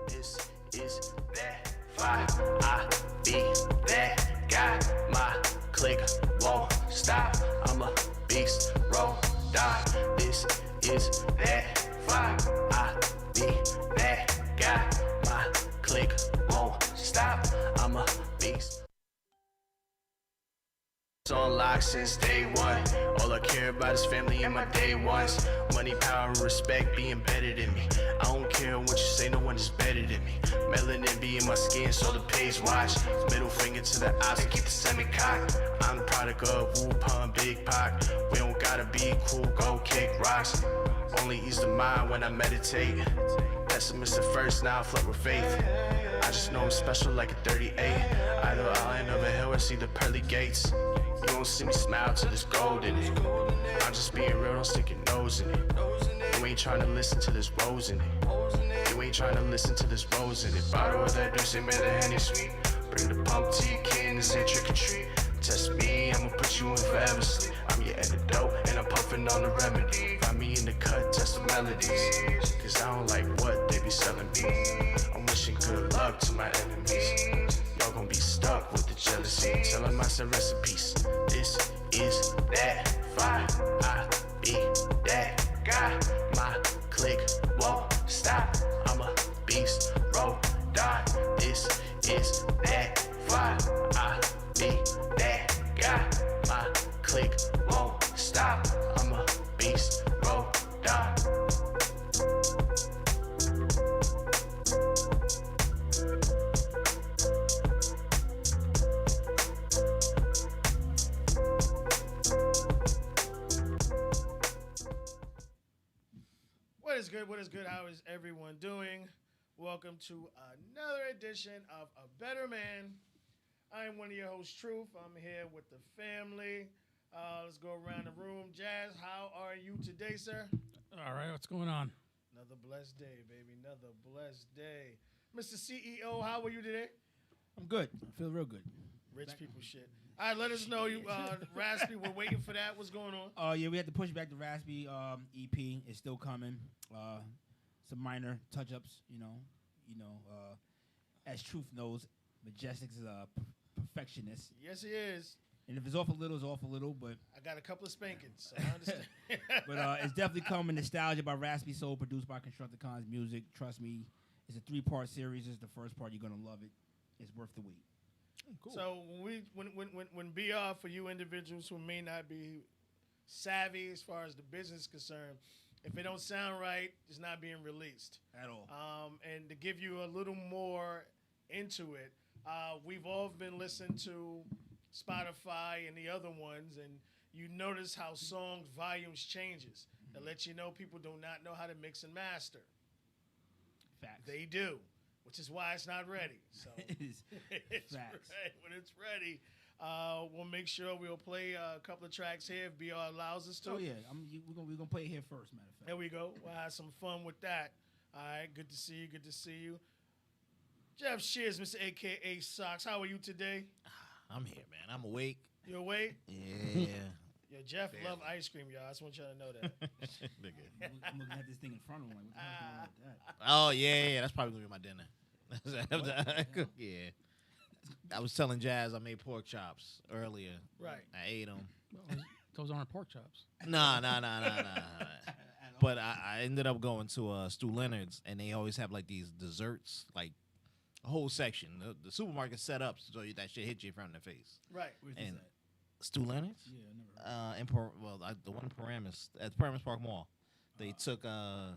This is that vibe. I be that guy. My click won't stop. I'm a beast, roll, die. This is that vibe. I be that guy. My click won't stop. I'm a beast. On lock since day one. All I care about is family and my day ones. Money, power, and respect be embedded in me. I don't care what you say, no one is better than me. Melanin be in my skin, so the pays watch. Middle finger to the eyes, keep the semi-cocked. I'm the product of Wu-Pun, Big Pac. We don't gotta be cool, go kick rocks. Only ease the mind when I meditate. Pessimist at first, now I flirt with faith. I just know I'm special like a 38. Either I'll end over hill or see the pearly gates. You won't see me smile till there's gold in it. I'm just being real, don't stick your nose in it. You ain't trying to listen to this rose in it. You ain't trying to listen to this rose in it. Bottle of that juice, man, the Henny sweet. Bring the pump to your kid and say trick or treat. Test me, I'ma put you in forever sleep. I'm your antidote, and I'm puffing on the remedy. Find me in the cut, test the melodies. Cause I don't like what they be selling me. I'm wishing good luck to my enemies. Y'all gon' be stuck with the jealousy. Tell them I said recipes. This is that vibe. I be that guy. My click won't stop. I'm a beast, roll, die. This is that vibe. I be that guy. My click won't stop. I'm a beast, roll, die. What is good? What is good? How is everyone doing? Welcome to another edition of A Better Man. I am one of your hosts, Truth. I'm here with the family. Let's go around the room. Jazz, how are you today, sir? All right, what's going on? Another blessed day, baby. Another blessed day. Mr. CEO, how are you today? I'm good. I feel real good. Rich people shit. All right, let us know. You, Raspy, we're waiting for that. What's going on? Oh yeah, we had to push back the Raspy EP. It's still coming. Some minor touch-ups, as Truth knows, Majestic's a perfectionist. Yes, he is. And if it's off a little, it's off a little, but I got a couple of spankings, so I understand. but it's definitely coming. Nostalgia by Raspy Soul, produced by Constructicons Music. Trust me, it's a 3-part series. It's the first part. You're gonna love it. It's worth the wait. Cool. So when BR, for you individuals who may not be savvy as far as the business is concerned, if it don't sound right, it's not being released At all. And to give you a little more into it, we've all been listening to Spotify and the other ones, and you notice how songs volumes changes. That lets you know people do not know how to mix and master. Facts. They do, which is why it's not ready. So It's facts. right. When it's ready, we'll make sure we'll play a couple of tracks here if BR allows us to. Oh yeah, we're gonna play it here first. Matter of fact. There we go. We'll have some fun with that. All right, good to see you. Good to see you. Jeff Shears, Mr. AKA Socks. How are you today? I'm here, man. I'm awake. You awake? Yeah. Yo, Jeff love ice cream, y'all. I just want y'all to know that. I'm looking at this thing in front of him. Like, what the hell's going on with that? Oh, yeah. That's probably going to be my dinner. Yeah. I was telling Jazz I made pork chops earlier. Right. I ate them. Well, those aren't pork chops. Nah. But I ended up going to Stu Leonard's, and they always have, like, these desserts, like, a whole section. The supermarket set up so that shit hit you in front of the face. Right. Where's this And at? Stu Leonard's? Yeah, I never heard. The one in Paramus, at the Paramus Park Mall. They took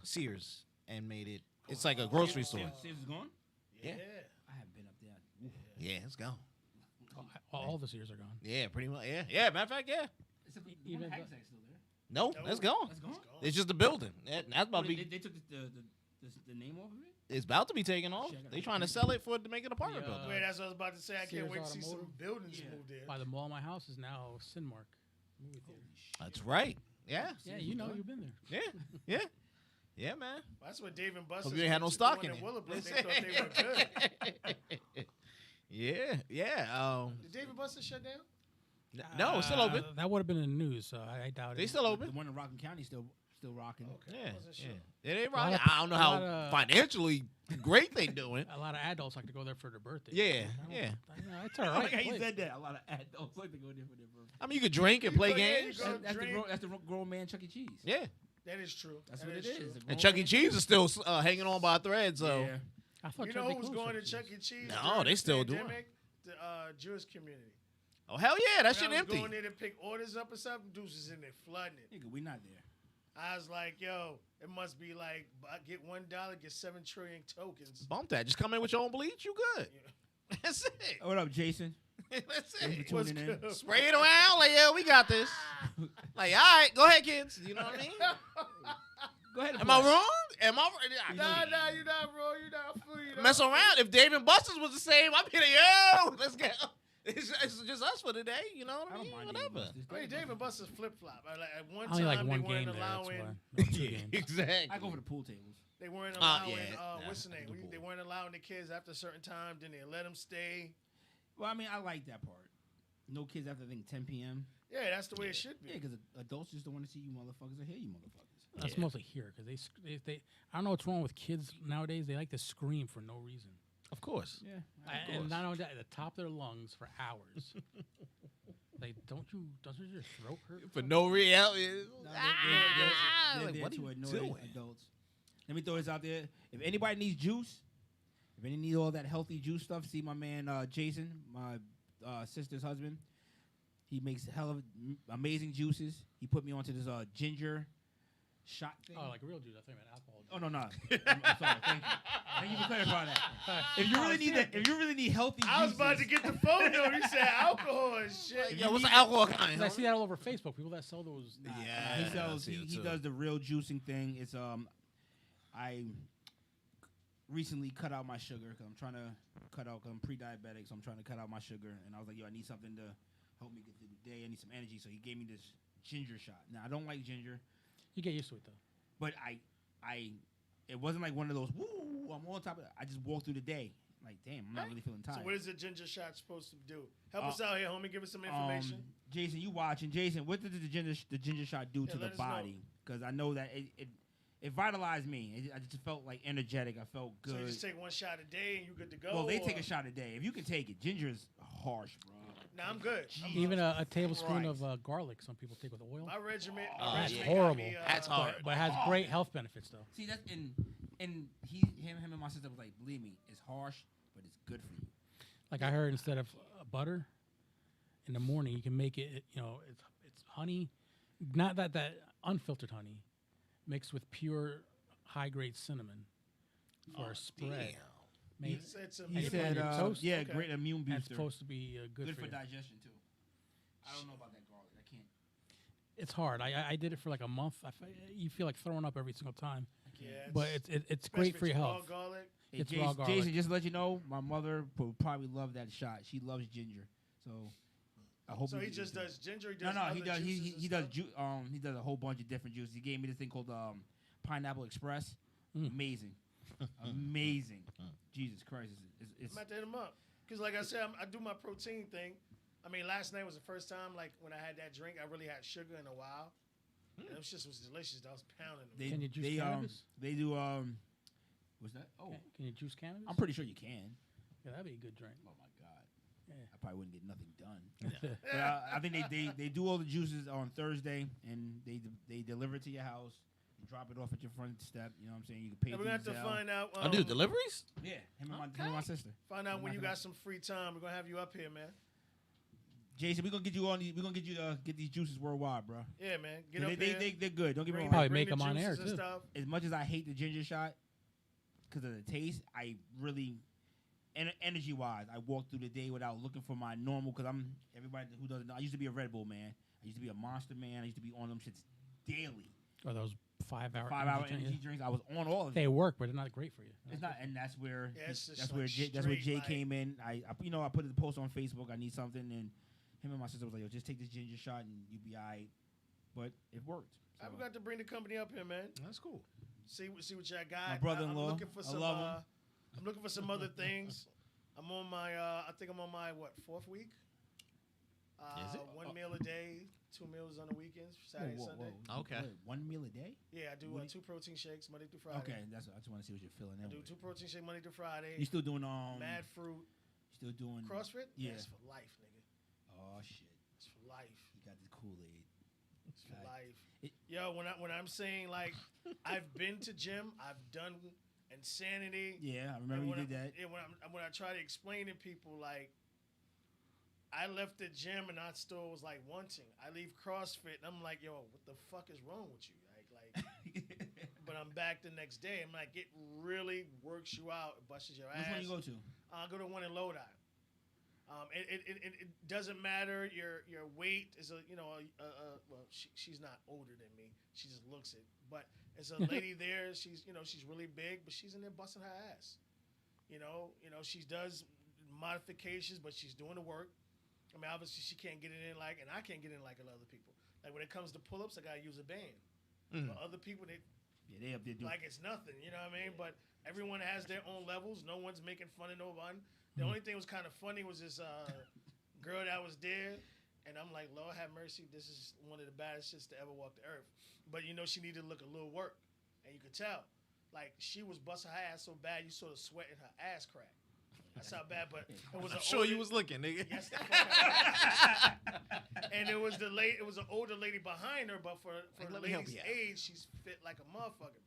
Sears and made it. It's like a grocery store. Sears is gone? Yeah. I haven't been up there. Yeah, it's gone. All the Sears are gone. Yeah, pretty much. Yeah. Matter of fact, yeah. Except for Even even the- Hackensack's still there. No, that's gone. That's gone? It's just a building. That's about to Wait, be. they took the name off of it? It's about to be taken off. Shit, I gotta They trying to sell it to make an apartment Yeah. building. Wait, that's what I was about to say. I can't Sears wait to see some Automotive? buildings Yeah. moved there. By the mall, my house is now Cinemark movie theater. That's right. Yeah. Yeah, you know, you've been there. Yeah, man. That's what Dave and Buster's Hope you ain't had no went to stock doing in it. Willowbrook. They thought they were good. Yeah. Did Dave and Buster's shut down? No, it's still open. That would have been in the news, so I doubt They it. still The open. one in Rockland County still rocking. Okay. Yeah, I wasn't sure. yeah. They Lot right. of- I don't know how lot of- financially great they doing. A lot of adults like to go there for their birthday. Yeah, I don't- yeah. It's all I right. like how you Please. said that. A lot of adults like to go there for their birthday. I mean, you could drink and play go- yeah, you games. go- That's the grown man Chuck E. Cheese. Yeah, That is true. That's That what it is is. true. a grown and Chuck E. man Cheese is still hanging on by a thread. So Yeah. I thought You Chuck know E. who was Cheese going to was Chuck E. Cheese? No, during they the still doing it. pandemic? The Jewish community. oh hell yeah, that When shit I was empty. going there to pick orders up or something, deuces in there flooding it. Nigga, we not there. I was like, yo, it must be like, get $1, get 7 trillion tokens. Bump that. Just come in with your own bleach. You good. That's it. What up, Jason? That's Thanks it. for What's tuning in. good? Spray it around. Like yeah, we got this. Like all right, go ahead, kids. You know what I mean? Go ahead. and Am I play. wrong? Am I? Nah, you're not wrong. You're not fool. You Mess around. If Dave and Buster's was the same, I'd be like, yo, let's go. It's just us for today. You know what I I mean? don't mind Whatever. I mean, Dave and Buster's flip flop. Like, at one Only time, like one they weren't game there. That's allowing. why. No, 2 games. Exactly. I go for the pool tables. They weren't Ah, allowing. yeah, nah, what's the the name? pool. They weren't allowing the kids after a certain time. Then they let them stay. Well, I mean, I like that part. No kids after I think 10 p.m. Yeah, that's the way it should be. Yeah, because adults just don't want to see you motherfuckers or hear you motherfuckers. That's Yeah. mostly here because they I don't know what's wrong with kids nowadays. They like to scream for no reason. Of course. Yeah. And not only that, at the top of their lungs for hours. Like, doesn't your throat hurt? For no reality. No, Like, they're there what are to you annoy doing? adults. Let me throw this out there. If anybody needs juice, if any need all that healthy juice stuff, see my man Jason, my sister's husband. He makes hell of amazing juices. He put me onto this ginger shot thing. Oh, like real juice. I think about alcohol. Oh no, no. I'm sorry. Thank you. Thank you for clarifying that. If you really need that, if you really need healthy juices, I was about to get the phone though. You said alcohol and shit. Yo, what's the alcohol kind? 'Cause I see that all over Facebook. People that sell those. Yeah. he I sells. see it He too. does the real juicing thing. It's I recently cut out my sugar because I'm trying to cut out. Cause I'm pre-diabetic, so I'm trying to cut out my sugar. And I was like, yo, I need something to help me get through the day. I need some energy. So he gave me this ginger shot. Now I don't like ginger, You get used to it though. but it wasn't like one of those. Woo! I'm on top of it. I just walked through the day. Like, damn, I'm not really feeling tired. So what is the ginger shot supposed to do? Help us out here, homie. Give us some information. Jason, you watching? Jason, what did the ginger shot do to let the us know. body? Because I know that it vitalized me. I just felt like energetic. I felt good. So you just take one shot a day and you good to go. Well, they or- take a shot a day. If you can take it, ginger is harsh, bro. Nah, I'm good. Even a tablespoon Christ. of garlic. Some people take with oil. My regiment. Oh, my that's regiment horrible. Got me, That's hard. But it has great health benefits though. See, that's and him and my sister was like, believe me, it's harsh, but it's good for you. Like I heard, instead of butter, in the morning you can make it. You know, it's honey, not that unfiltered honey, mixed with pure high grade cinnamon for a spread. Damn. Made- It's a And He you put it said, on your toast? yeah, Okay. great immune and it's booster. supposed to be good, Good for for you. digestion too. I don't know about that garlic. I can't. It's hard. I did it for like a month. You feel like throwing up every single time, Yeah, but it's great for your raw health. garlic. Hey, It's raw Jason, garlic. Jason, just to let you know, my mother would probably love that shot. She loves ginger, so I hope. So you he get just into it. does ginger. He No, does no, other he does. juices He and does. stuff? He does a whole bunch of different juices. He gave me this thing called Pineapple Express. Amazing, amazing. Jesus Christ, it's I'm about to hit him up because, like I said, I do my protein thing. I mean, last night was the first time, like when I had that drink, I really had sugar in a while. And it was delicious. I was pounding them. they, Can you juice they, cannabis? They do. What's that? Oh, Can you juice cannabis? I'm pretty sure you can. Yeah, that'd be a good drink. Oh my God, Yeah. I probably wouldn't get nothing done. But I think they do all the juices on Thursday, and they deliver it to your house. You drop it off at your front step. You know what I'm saying? You can pay. And we're gonna have to through Zelle. find out. I do deliveries. Yeah, him and my sister. Find out when you Nothing. got some free time. We're gonna have you up here, man. Jason, we're gonna get you on. We're gonna get you to get these juices worldwide, bro. Yeah, man. Get They, up they, here. they're good. Don't get me bring- wrong. Probably bring make the 'em on juices air, and too. stuff. As much as I hate the ginger shot because of the taste, I really, energy wise, I walk through the day without looking for my normal. Because I'm everybody who doesn't know. I used to be a Red Bull man. I used to be a Monster man. I used to be on them shits daily. Or those 5-hour 5-hour drink, energy yeah. drinks. I was on all of They them. work, but they're not great for you. It's not, and that's where Yeah, it's just that's like where that's where straight, Jay like- came in. I put the post on Facebook. I need something, and him and my sister was like, "Yo, just take this ginger shot and you be alright." But it worked. So. I've got to bring the company up here, man. That's cool. See what y'all got. My brother-in-law, I'm looking for I some. love him. I'm looking for some other things. I'm on my. I think I'm on my 4th week. Is it? 1 meal a day, 2 meals on the weekends, Saturday, Sunday. Okay. Wait, 1 meal a day? Yeah, I do What 2 protein shakes Monday through Friday. Okay, I just want to see what you're feeling. I do 2 protein shakes Monday through Friday. You still doing Mad fruit. Still doing CrossFit? Yeah. That's for life, nigga. Oh shit, It's for life. you got the Kool-Aid. It's for God. life. It- Yo, when I'm saying like I've been to gym, I've done Insanity. Yeah, I And remember you when did that. Yeah, when I try to explain to people, like, I left the gym and I still was like wanting. I leave CrossFit and I'm like, yo, what the fuck is wrong with you? But I'm back the next day. I'm like, it really works you out, it busts your ass. Which one you go to? I go to one in Lodi. It doesn't matter. Your weight is well, she's not older than me. She just looks it. But there's a lady there. She's really big, but she's in there busting her ass. She does modifications, but she's doing the work. I mean, obviously she can't get it in and I can't get in like other people. Like when it comes to pull-ups, I gotta use a band. But other people, they They up there doing. like it's nothing, you know what I mean? But everyone has their own levels. No one's making fun of no one. The only thing was kind of funny was this girl that was there, and I'm like, Lord have mercy, this is one of the baddest shits to ever walk the earth. But she needed to look a little work, and you could tell, like she was busting her ass so bad you sort of sweating her ass crack. That's how bad. But it was I'm an sure you older- was looking, nigga. Yes, the fuck I was. And it was it was an older lady behind her, but for Like, the let me help lady's you out. age, she's fit like a motherfucker.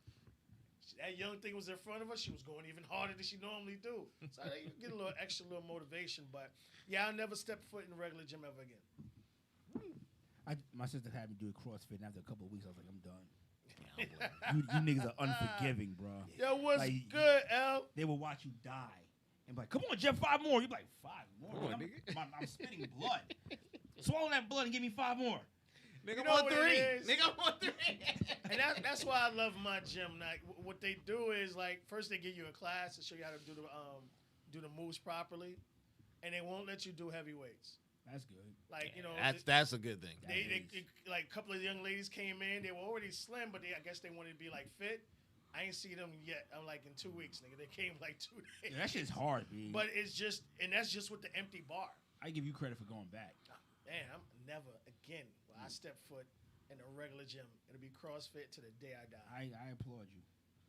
That young thing was in front of her. She was going even harder than she normally do. So I think you get a little extra motivation. But yeah, I'll never step foot in a regular gym ever again. My sister had me do a CrossFit, and after a couple of weeks, I was like, I'm done. You niggas are unforgiving, bro. Yo, what's Like, good, L? They will watch you die. And be like, come on, Jeff, 5 more. You're like, 5 more? Come on, I'm spitting blood. Swallow that blood and give me 5 more. Nigga, You I'm know on what 3. it is? Nigga, I'm on 3. And that's why I love my gym. Like what they do is like first they give you a class to show you how to do the moves properly, and they won't let you do heavy weights. That's good. Like That's a good thing. they like a couple of young ladies came in. They were already slim, but I guess they wanted to be like fit. I ain't seen them yet. I'm like in 2 weeks, nigga. They came like 2 days. Yeah, that shit's hard, B. But it's just, and that's just with the empty bar. I give you credit for going back. Man, I'm never again. When I step foot in a regular gym, it'll be CrossFit to the day I die. I applaud you.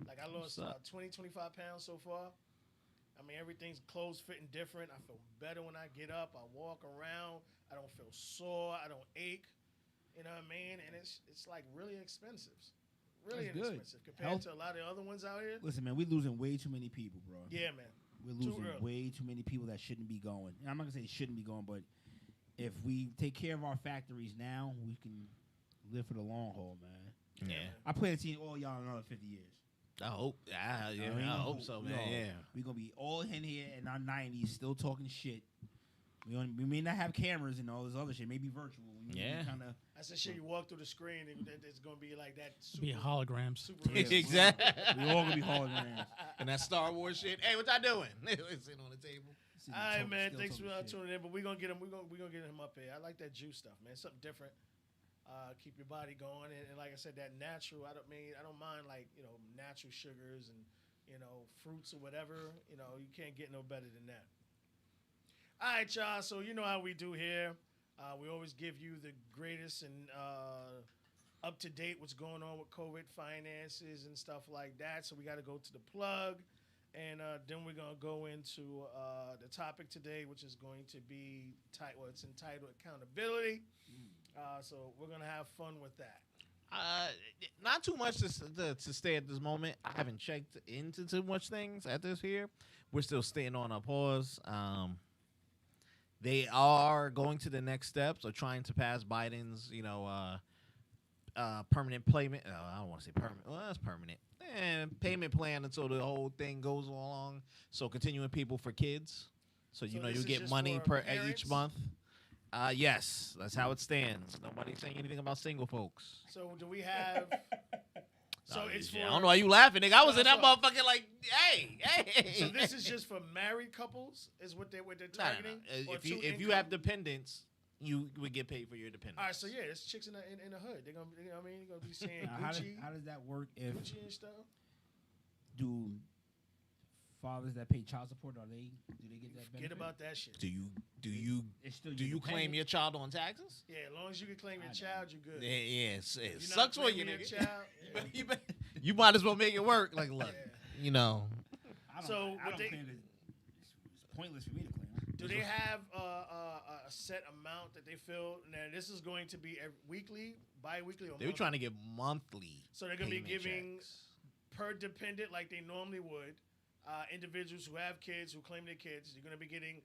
Like I lost What's up? 20, 25 pounds so far. I mean, everything's clothes fitting different. I feel better when I get up. I walk around. I don't feel sore. I don't ache. You know what I mean? And it's like really expensive. Really That's good. inexpensive compared Health- to a lot of other ones out here. Listen, man, we're losing way too many people, bro. Yeah, man. We're Too losing early. way too many people that shouldn't be going. And I'm not gonna say shouldn't be going, but if we take care of our factories now, we can live for the long haul, man. Yeah. I plan to see all y'all in another 50 years. I hope. I hope so, man. Yeah. We're gonna be all in here in our 90s, still talking shit. We may not have cameras and all this other shit, maybe virtual. Yeah. Kind of. That's the shit you walk through the screen and it's gonna be like that. Be holograms. Super real. Exactly. We all gonna be holograms. And that Star Wars shit. Hey, what y'all doing? Sitting on the table. Sitting All right, talking- man. still Thanks for talking shit. tuning in. But we're gonna get him. We're gonna get him up here. I like that juice stuff, man. Something different. Keep your body going, and like I said, that natural. I don't mind like natural sugars and fruits or whatever. You can't get no better than that. All right, y'all. So you know how we do here. We always give you the greatest and up to date what's going on with COVID finances and stuff like that. So we got to go to the plug. And then we're going to go into the topic today, which is going to be it's entitled accountability. So we're going to have fun with that. Not too much to stay at this moment. I haven't checked into too much things at this here. We're still staying on a pause. They are going to the next steps of trying to pass Biden's, permanent payment. I don't want to say permanent. Well, that's permanent. And payment plan until the whole thing goes along. So continuing people for kids. So So you this is get just money for each parents? month. Yes, that's how it stands. Nobody's saying anything about single folks. So do we have... So Oh, it's for... shit. I don't know why you laughing, nigga. I was No, in that so- motherfucker like, hey. So this is just for married couples is what they're No. targeting? Or If you two have income? dependents, you would get paid for your dependents. All right, so yeah, there's chicks in the hood. They're going to, they're going to be saying Now, Gucci, how does that work if Gucci and stuff. do fathers that pay child support, do they get that benefit? Forget about that shit. Do you It's still claim your child on taxes? Yeah, as long as you can claim your I child, you're good. Yeah, it You're not sucks for you, claiming nigga. your child. Yeah. You might as well make it work. Like, look, Yeah. you know, I don't, So, I what don't they- claim it. It's pointless for me to claim it. Do they have a set amount that they feel? Now, this is going to be weekly, bi-weekly, or they were monthly? trying to give monthly. So they're going to be payment giving checks. per dependent like they normally would. Individuals who have kids, who claim their kids, you're going to be getting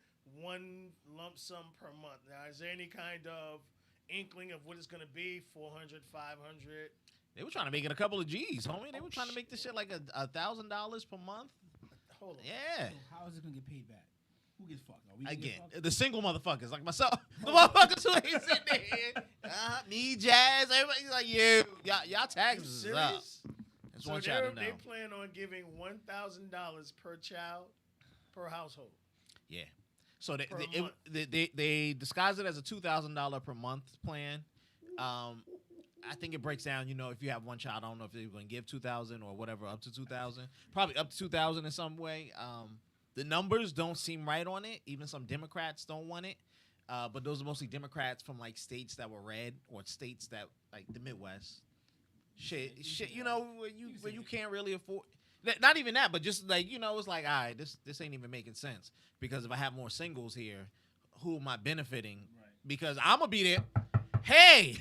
one lump sum per month. Now, is there any kind of inkling of what it's going to be? 400, 500? They were trying to make it a couple of G's, homie. They were trying to make this shit like $1,000 per month. Hold on. Yeah. So how is it gonna get paid back? Who gets fucked? Are we gonna get Again, fucked? the single motherfuckers like myself, the motherfuckers who ain't sitting there, me, Jazz, everybody's like, y'all taxes is up. Serious? That's So one child to know. they plan on giving $1,000 per child per household. Yeah. So Per month. they disguise it as a $2,000 per month plan. I think it breaks down. You know, if you have one child, I don't know if they're going to give 2,000 or whatever, up to 2,000. Probably up to 2,000 in some way. The numbers don't seem right on it. Even some Democrats don't want it. But those are mostly Democrats from like states that were red or states that like the Midwest. Shit, you know, where you can't really afford. Not even that, but just like, you know, it's like, all right, this ain't even making sense. Because if I have more singles here, who am I benefiting? Right. Because I'm going to be there. Hey,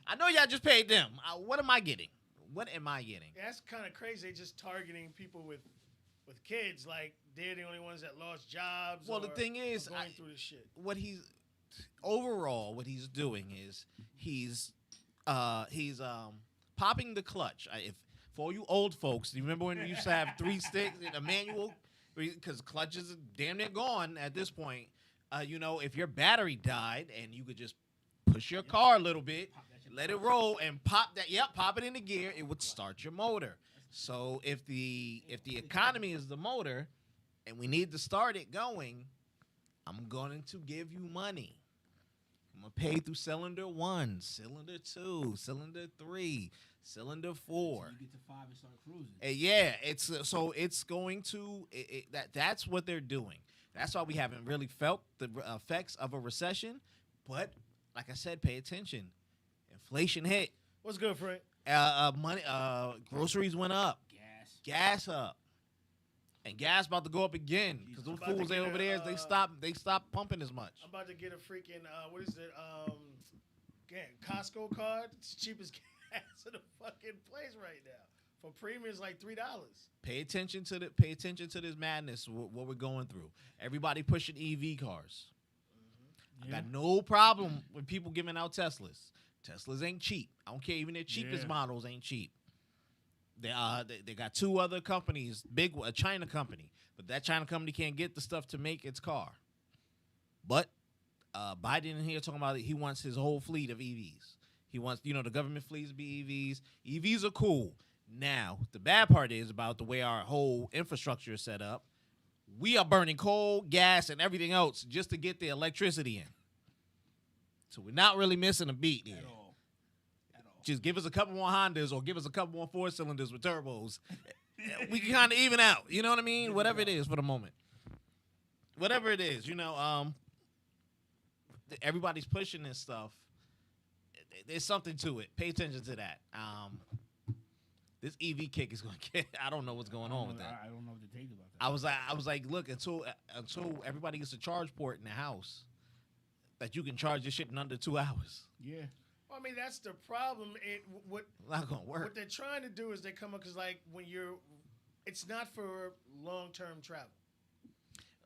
I know y'all just paid them. What am I getting? What am I getting? Yeah, that's kind of crazy. They just targeting people with kids, like they're the only ones that lost jobs. Well, the or thing is, are going through this shit. what he's doing is he's popping the clutch. If for all you old folks, you remember when you used to have 3 sticks in a manual, because clutches are damn near gone at this point. You know, if your battery died and you could just push your car a little bit, let it roll and pop it into gear, it would start your motor. So if the economy is the motor and we need to start it going, I'm going to give you money. I'm going to pay through cylinder 1, cylinder 2, cylinder 3, cylinder 4. So you get to 5 and start cruising. Yeah, it's going to that's what they're doing. That's why we haven't really felt the effects of a recession. But like I said, pay attention. Inflation hit. What's good, Frank? Money. Groceries went up. Gas up. And gas about to go up again because those About to fools get over there, they stopped pumping as much. I'm about to get a freaking what is it? Costco card. It's the cheapest gas in the fucking place right now. For premium, it's like $3. Pay attention to this madness. What we're going through. Everybody pushing EV cars. I got no problem with people giving out Teslas. Teslas ain't cheap. I don't care. Even their cheapest models ain't cheap. They got 2 other companies, a China company, but that China company can't get the stuff to make its car. But Biden in here talking about he wants his whole fleet of EVs. He wants, the government fleets to be EVs. EVs are cool. Now, the bad part is about the way our whole infrastructure is set up. We are burning coal, gas, and everything else just to get the electricity in. So we're not really missing a beat here. At all. Just give us a couple more Hondas or give us a couple more 4-cylinders with turbos. We can kind of even out. You know what I mean? Whatever it is for the moment. Whatever it is, everybody's pushing this stuff. There's something to it. Pay attention to that. This EV kick is going to get. I don't know what's going on with that. I don't know what to think about that. I was like, look, until everybody gets a charge port in the house, that you can charge this shit in under 2 hours. Yeah. Well, I mean, that's the problem. What Not gonna work. What they're trying to do is they come up because like it's not for long-term travel.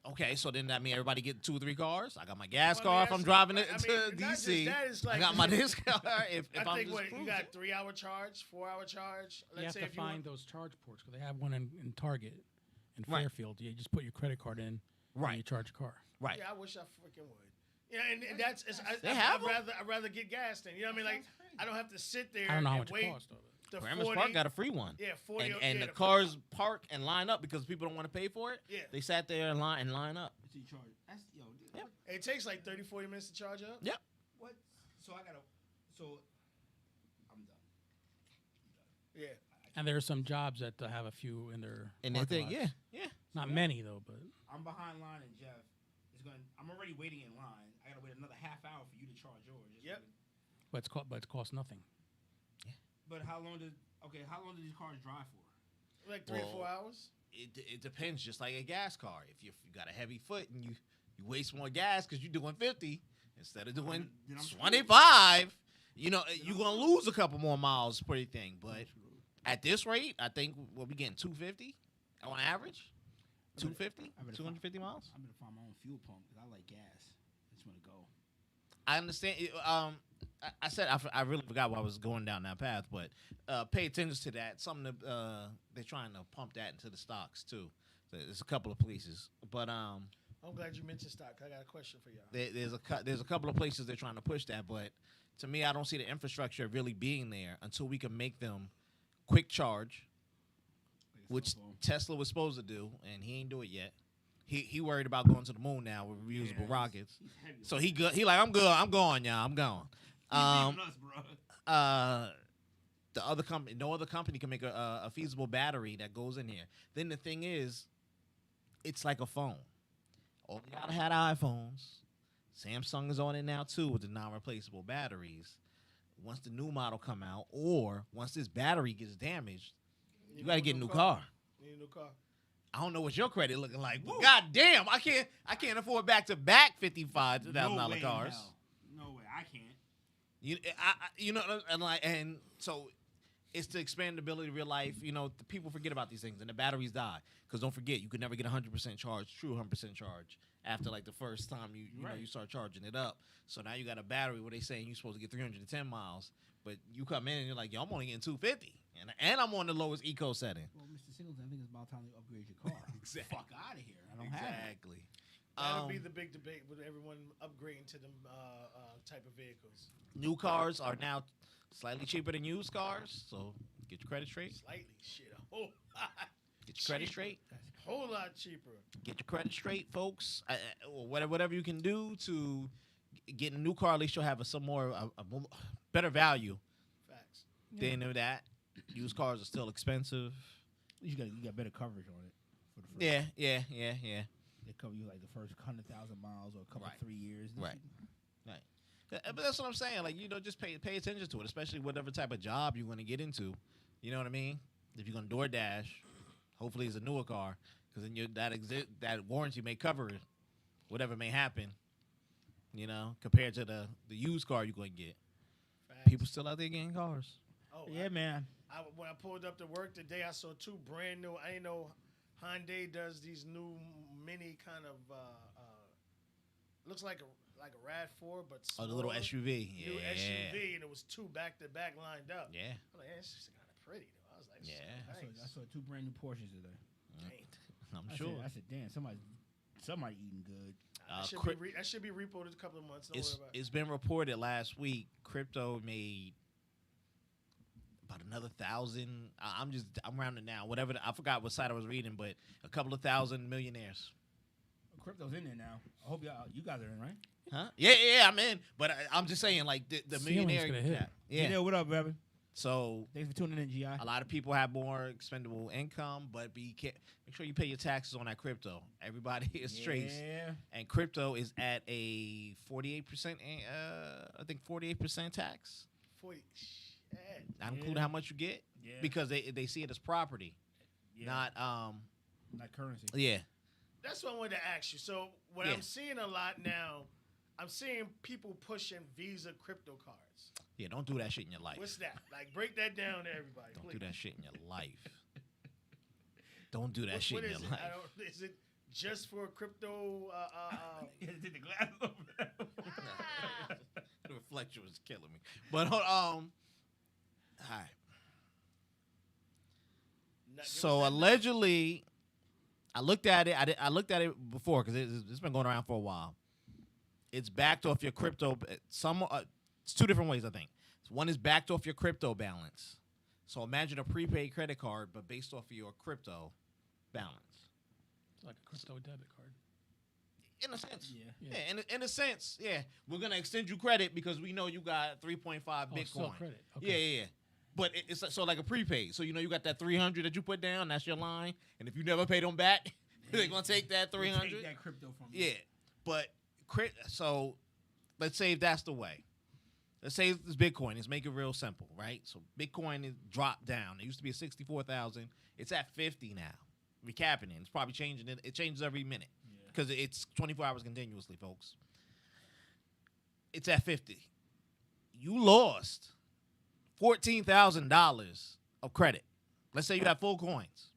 Okay, so then that mean everybody get 2 or 3 cars? I got my gas Well, I mean, car if I'm that's- driving it I to mean, not just DC. that, it's like- I got my this car if I I'm think just you cruising. got 3-hour charge, 4-hour charge. You have say to if you want- find those charge ports because they have one in Target in Right. Fairfield. You just put your credit card in, Right. and you charge your car. Right. Yeah, I wish I freaking would. Yeah, and that's They have I'd rather get gas than I mean, like I don't have to sit there. I don't know how and much wait it costs though. the Paramus 40, Park got a free one. yeah, 40 And yeah, the cars park and line up because people don't want to pay for it. Yeah. They sat there and line up. It's in charge. That's Yep. It takes like 30-40 minutes to charge up. Yep. What? So I'm done. Yeah. And there are some jobs that have a few in their And they parking think, lots. yeah. Not many though, but I'm behind line, and Jeff is going. I'm already waiting in line. I gotta wait another half hour for you to charge yours. Yep. but it costs nothing. But how long do these cars drive for? Like 3 or 4 Well, hours. It depends, just like a gas car. If you got a heavy foot and you waste more gas because you're doing 50 instead of doing Then I'm screwed. 25, you're gonna lose a couple more miles per thing. But at this rate, I think we'll be getting 250 on average. 250, I better 250 miles. I'm gonna find my own fuel pump because I like gas. I just want to go. I understand. I said I really forgot why I was going down that path, but pay attention to that. Something they're trying to pump that into the stocks too. So there's a couple of places, but I'm glad you mentioned stock. I got a question for y'all. there's a couple of places they're trying to push that. But to me, I don't see the infrastructure really being there until we can make them quick charge, which Tesla was supposed to do, and he ain't do it yet. He worried about going to the moon now with reusable rockets. He's heavy. So he good. He like, I'm good. I'm going, y'all. I'm going. He's leaving us, bro. The other company, no other company can make a feasible battery that goes in here. Then the thing is, it's like a phone. All you gotta have iPhones. Samsung is on it now too with the non-replaceable batteries. Once the new model come out, or once this battery gets damaged, you gotta get a new car. Need a new car. I don't know what your credit looking like, but goddamn, I can't afford back-to-back $55,000 cars. No way, I can't. And so it's the expandability of real life. The people forget about these things, and the batteries die. Because don't forget, you could never get 100% charge, true 100% charge, after like the first time you start charging it up. So now you got a battery where they saying you're supposed to get 310 miles, but you come in and you're like, yo, I'm only getting 250, and I'm on the lowest eco setting. Well, Mr. Singleton, I think it's about time to upgrade your car. Exactly. Fuck out of here. I don't have it. Exactly. That'll be the big debate with everyone upgrading to them type of vehicles. New cars are now slightly cheaper than used cars, so get your credit straight. Slightly, shit, a whole lot. Get your credit cheaper. straight. Whole lot cheaper. Get your credit straight, folks. Or whatever you can do to get a new car, at least you'll have a better value Facts. than that. Used cars are still expensive. You got better coverage on it. For the first, Yeah. They cover you like the first 100,000 miles or a couple Right. 3 years. Right. But that's what I'm saying. Like, just pay attention to it, especially whatever type of job you're going to get into. You know what I mean? If you're going to DoorDash, hopefully it's a newer car, because then that warranty may cover it, whatever may happen. Compared to the used car you're going to get. Facts. People still out there getting cars. Oh, Yeah, man. when I pulled up to work today, I saw 2 brand new. I didn't know Hyundai does these new mini kind of looks like a RAV4, but Oh, the little smaller. SUV. New Yeah. SUV, and it was 2 back to back lined up. Yeah. I'm like, this is kind of pretty though. I was like, Yeah. I saw 2 brand new Porsches today. I'm I sure. said, damn, somebody eating good. That should be repoed in a couple of months. Don't worry about it. It's been reported last week crypto made about another 1,000. I'm rounding now. Whatever. I forgot what site I was reading, but a couple of thousand millionaires. Crypto's in there now. I hope you guys are in, right? Huh? Yeah, I'm in. But I'm just saying, like the Ceiling's millionaire. gonna hit. Yeah. Janelle, what up, baby? So Thanks for tuning in, GI. a lot of people have more expendable income, but make sure you pay your taxes on that crypto. Everybody is traced. Yeah. And crypto is at a 48%, I think 48% tax. 40. Shit. Not including how much you get, Yeah. because they see it as property, Yeah. not Not currency. yeah. That's what I wanted to ask you. So what Yeah. I'm seeing a lot now, I'm seeing people pushing Visa crypto cards. Yeah, don't do that shit in your life. What's that? Like, break that down to everybody, Don't please. do that shit in your life. Don't do that shit What in is your it? life. Is it just for crypto? Did the glass over The reflection was killing me. But all right. So allegedly, I looked at it. I looked at it before because it's been going around for a while. It's backed off your crypto. It's 2 different ways, I think. One is backed off your crypto balance. So imagine a prepaid credit card, but based off of your crypto balance. It's like a crypto debit card. In a sense, Yeah. yeah. In a sense, yeah. We're gonna extend you credit because we know you got 3.5 Oh, Bitcoin. still credit. Okay. Yeah. But it's so like a prepaid. So you got that 300 that you put down. That's your line. And if you never pay them back, They're gonna take that They 300. Take that crypto from you. Yeah, but so let's say if that's the way. Let's say it's Bitcoin. Let's make it real simple, right? So Bitcoin is dropped down. It used to be at 64,000. It's at 50 now. Recapping it. It's probably changing. It changes every minute because it's 24 hours continuously, folks. It's at 50. You lost $14,000 of credit. Let's say you have full coins.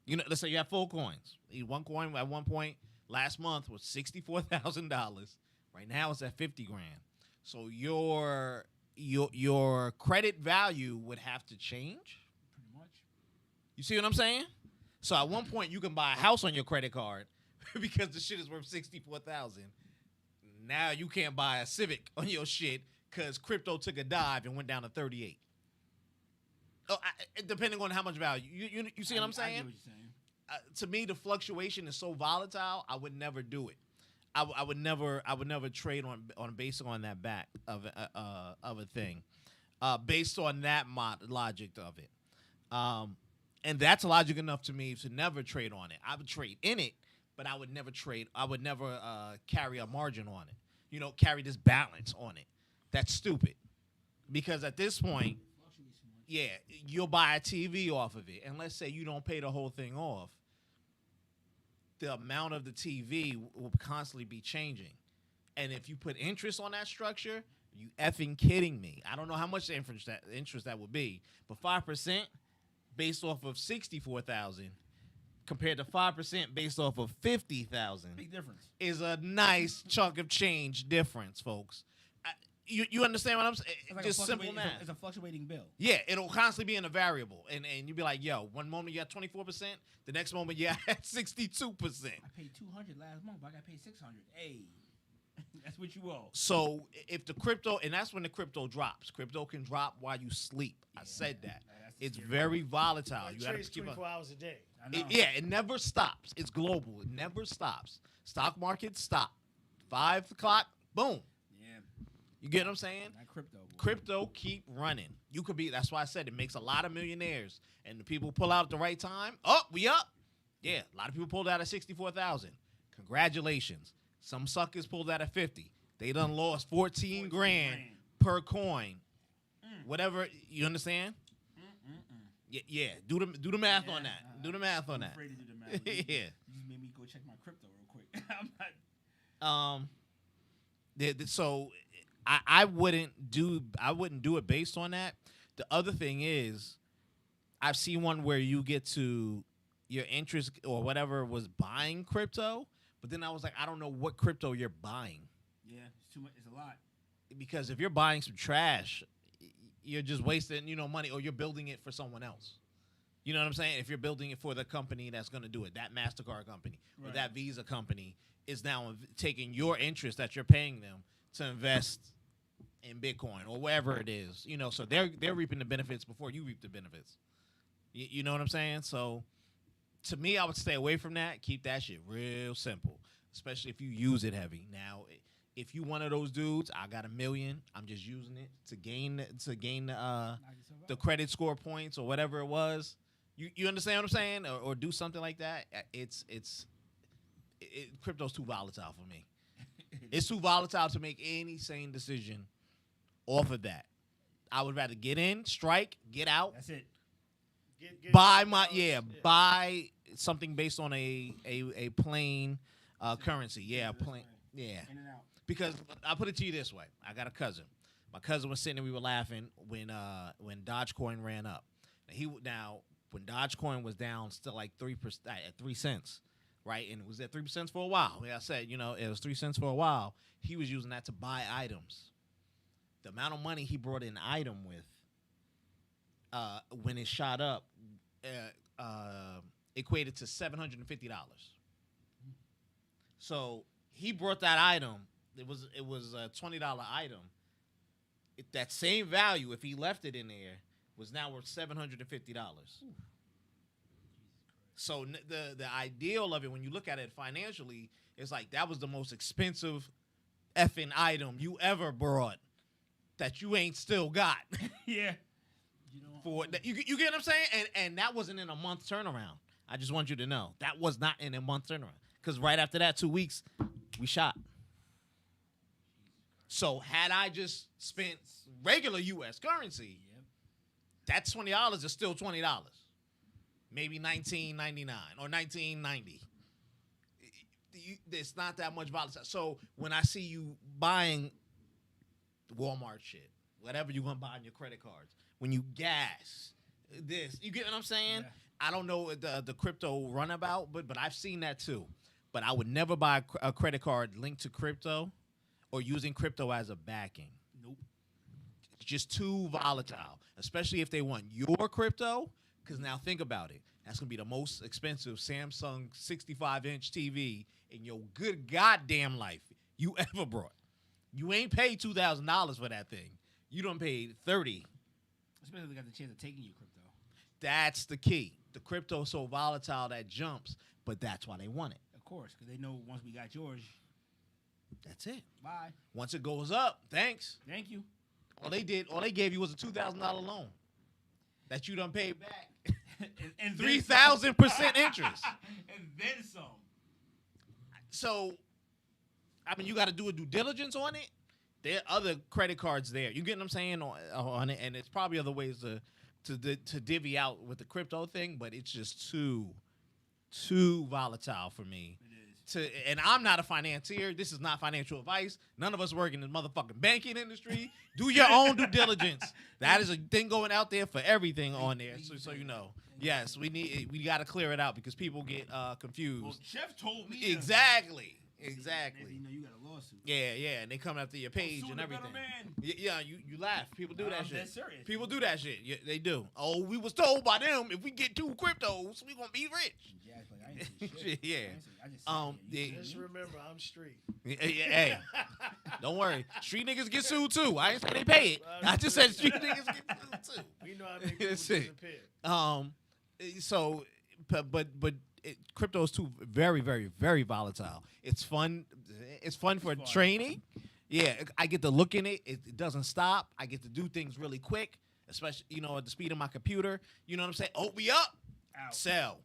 Let's say you have full coins. One coin at one point last month was $64,000. Right now it's at 50 grand. So your credit value would have to change. Pretty much. You see what I'm saying? So at one point you can buy a house on your credit card because the shit is worth $64,000. Now you can't buy a Civic on your shit because crypto took a dive and went down to 38. Oh, depending on how much value. You see what I'm saying? I get what you're saying. To me, the fluctuation is so volatile. I would never do it. I would never trade on based on that back of a thing, based on that logic of it, and that's logic enough to me to never trade on it. I would trade in it, but I would never trade. I would never carry a margin on it. Carry this balance on it. That's stupid, because at this point, yeah, you'll buy a TV off of it, and let's say you don't pay the whole thing off. The amount of the TV will constantly be changing. And if you put interest on that structure, you effing kidding me. I don't know how much interest that would be, but 5% based off of 64,000 compared to 5% based off of 50,000 Big difference. is a nice chunk of change difference, folks. You understand what I'm saying? It's like Just simple math. It's a fluctuating bill. Yeah, it'll constantly be in a variable. And you'll be like, yo, one moment you got 24%, the next moment you at 62%. I paid $200 last month, but I got paid $600. Hey, that's what you owe. So if the crypto, and that's when the crypto drops. Crypto can drop while you sleep. I said that. That's the It's scary very volatile. It You got trades to keep 24 up. hours a day. I know. Yeah, it never stops. It's global. It never stops. Stock market stop. 5 o'clock, boom. Yeah, You get what I'm saying? that crypto. Boy. Crypto keep running. You could be. That's why I said it makes a lot of millionaires, and the people pull out at the right time. Oh, we up. Yeah, a lot of people pulled out at 64,000. Congratulations. Some suckers pulled out at 50. They done lost 14 grand per coin. Whatever. You understand? Yeah. Do the math on that. Do the math on I'm that. afraid to do the math. Yeah. You just made me go check my crypto real quick. I'm not. So I wouldn't do it based on that. The other thing is, I've seen one where you get to your interest or whatever was buying crypto, but then I was like, I don't know what crypto you're buying, Yeah, it's too much. It's a lot. because if you're buying some trash, you're just wasting money, or you're building it for someone else. You know what I'm saying? If you're building it for the company that's going to do it, that MasterCard company or Right. that Visa company is now taking your interest that you're paying them to invest in Bitcoin or wherever it is. So they're reaping the benefits before you reap the benefits. You know what I'm saying? So to me, I would stay away from that. Keep that shit real simple, especially if you use it heavy. Now, if you one of those dudes, I got $1 million. I'm just using it to gain the credit score points or whatever it was. You understand what I'm saying? Or do something like that. Crypto's too volatile for me. It's too volatile to make any sane decision off of that. I would rather get in, strike, get out, That's it. buy something based on a plain currency. Yeah, plain. Yeah. In and out. Because I'll put it to you this way: I got a cousin. My cousin was sitting there. We were laughing when Dogecoin ran up. Now when Dogecoin was down, still like 3% at 3 cents, right? And it was at 3% for a while. Like I said, it was 3 cents for a while. He was using that to buy items. The amount of money he brought in item with, when it shot up, equated to $750. So he brought that item. It was a $20 item. That same value, if he left it in there, was now worth $750. So the ideal of it, when you look at it financially, is like that was the most expensive effing item you ever brought that you ain't still got. Yeah. You get what I'm saying? And that wasn't in a month turnaround. I just want you to know that was not in a month turnaround. Because right after that, 2 weeks, we shot. So had I just spent regular U.S. currency, that $20 is still $20. Maybe $19.99 or $19.90. It's not that much volatile. So when I see you buying Walmart shit, whatever you're gonna buy on your credit cards, when you gas this, you get what I'm saying? Yeah. I don't know the crypto runabout, but I've seen that too. But I would never buy a credit card linked to crypto or using crypto as a backing. Nope. It's just too volatile, especially if they want your crypto. Because now think about it. That's going to be the most expensive Samsung 65-inch TV in your good goddamn life you ever brought. You ain't paid $2,000 for that thing. You done paid $30,000. Especially if they got the chance of taking your crypto. That's the key. The crypto is so volatile that jumps, but that's why they want it. Of course, because they know once we got yours, That's it. bye. Once it goes up, thanks. Thank you. All they gave you was a $2,000 loan that you done paid back. and 3,000% interest. And then some. So, I mean, you got to do a due diligence on it. There are other credit cards there. You get what I'm saying on it, and it's probably other ways to divvy out with the crypto thing, but it's just too volatile for me. It is. And I'm not a financier. This is not financial advice. None of us work in the motherfucking banking industry. Do your own due diligence. That is a thing going out there for everything on there. So you know. Yes, we got to clear it out because people get confused. Well, Chef told me. Exactly. Next Exactly. thing you know, you got a lawsuit. Yeah, and they come after your page suing and the better everything. man. Yeah, you laugh. People do Nah, that I'm shit. dead serious. People do that shit. Yeah, they do. Oh, we was told by them if we get 2 cryptos, we gonna be rich. Jack's like, I ain't see shit. Yeah. I just Yeah. Just remember, I'm street. Hey, don't worry. Street niggas get sued too. I ain't say they pay it. I just said street niggas get sued too. We know how to make people That's it. disappear. So, but crypto is too very, very, very volatile. It's fun. It's fun for fun. training. Yeah, I get to look in it. It doesn't stop. I get to do things really quick, especially at the speed of my computer. You know what I'm saying? Oh, we up, Out. sell.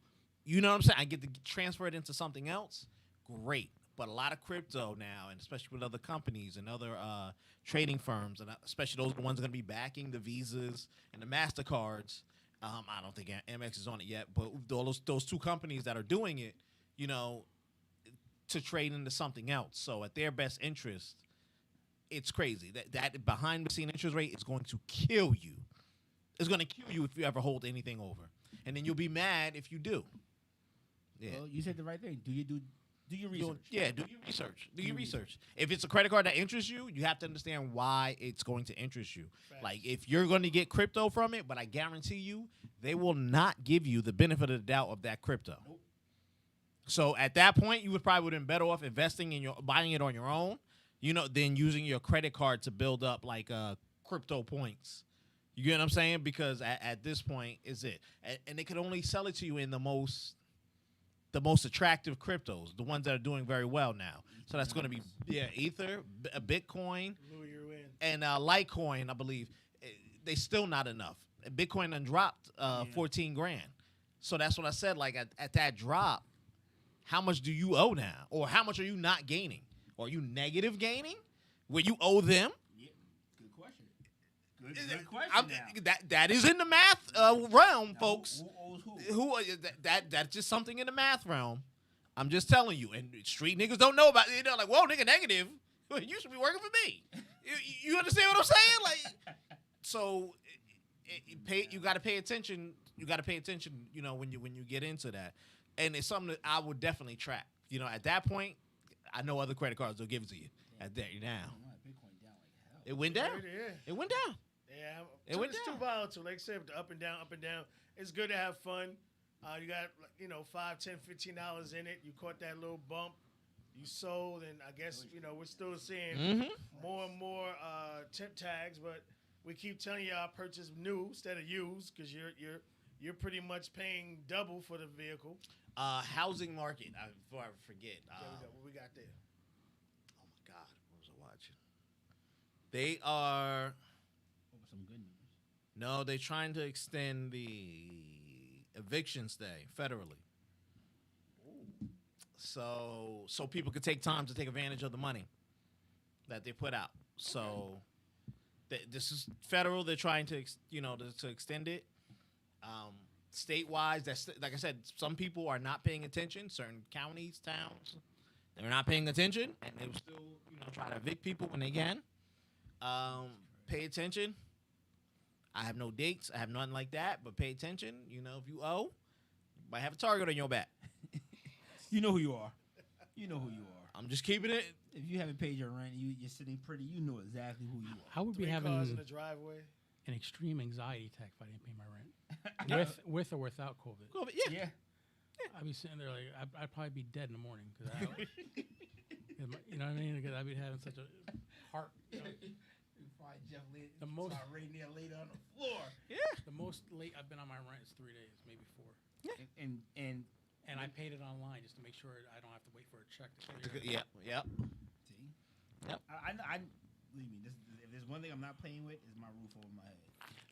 You know what I'm saying? I get to transfer it into something else. Great. But a lot of crypto now, and especially with other companies and other trading firms, and especially those ones that are going to be backing the Visas and the MasterCards. I don't think Amex is on it yet, but those 2 companies that are doing it, to trade into something else. So at their best interest, it's crazy. That behind the scene interest rate is going to kill you. It's going to kill you if you ever hold anything over. And then you'll be mad if you do. Yeah. Well, you said the right thing. Do your research. Do your research. Do your research. If it's a credit card that interests you, you have to understand why it's going to interest you. Facts. Like, if you're going to get crypto from it, but I guarantee you, they will not give you the benefit of the doubt of that crypto. Nope. So at that point, you would probably been better off investing in buying it on your own, than using your credit card to build up like crypto points. You get what I'm saying? Because at this point, is it, and they can only sell it to you in the most attractive cryptos, the ones that are doing very well now. So that's going to be Ether, Bitcoin, Louis, you're in. and Litecoin. I believe they still not enough. Bitcoin done dropped 14 grand. So that's what I said. Like at that drop, how much do you owe now, or how much are you not gaining? Or are you negative gaining, where you owe them? Yeah. Good question. Good question. Now. That is in the math realm, Now, folks. Who owes who? That's just something in the math realm. I'm just telling you, and street niggas don't know about it. They're like, whoa, nigga, negative. You should be working for me. You understand what I'm saying? Like, so you got to pay attention. You got to pay attention. When you get into that, and it's something that I would definitely track. At that point, I know other credit cards will give it to you. At that now, Bitcoin down like hell. it went down. Yeah. It went down. Yeah, It went it's down. too volatile. Like I said, with the up and down. It's good to have fun. You got $5, $10, $15 in it. You caught that little bump. You sold, and I guess we're still seeing more and more tip tags. But we keep telling y'all purchase new instead of used because you're pretty much paying double for the vehicle. Housing market. Before I forget. What we got there? Oh my God, what was I watching? They are. Some good news. No, they're trying to extend the eviction stay federally. so people could take time to take advantage of the money that they put out. So this is federal. They're trying to to extend it. State-wise, that's like I said, some people are not paying attention. Certain counties, towns, they're not paying attention, and they will still try to evict people when they can. Pay attention. I have no dates. I have nothing like that. But pay attention. If you owe, you might have a target on your back. You know who you are. You know who you are. I'm just keeping it. If you haven't paid your rent, you're sitting pretty. You know exactly who you are. I would be 3 having cars in the driveway. an extreme anxiety attack if I didn't pay my rent, with or without COVID. Yeah. I'd be sitting there like I'd probably be dead in the morning because you know what I mean? Because I'd be having such a heart. The most right there laid on the floor. the most late I've been on my rent is 3 days, maybe 4. And I paid it online just to make sure I don't have to wait for a check to clear. Yeah. see, Yep. I believe me. If there's one thing I'm not playing with, is my roof over my head.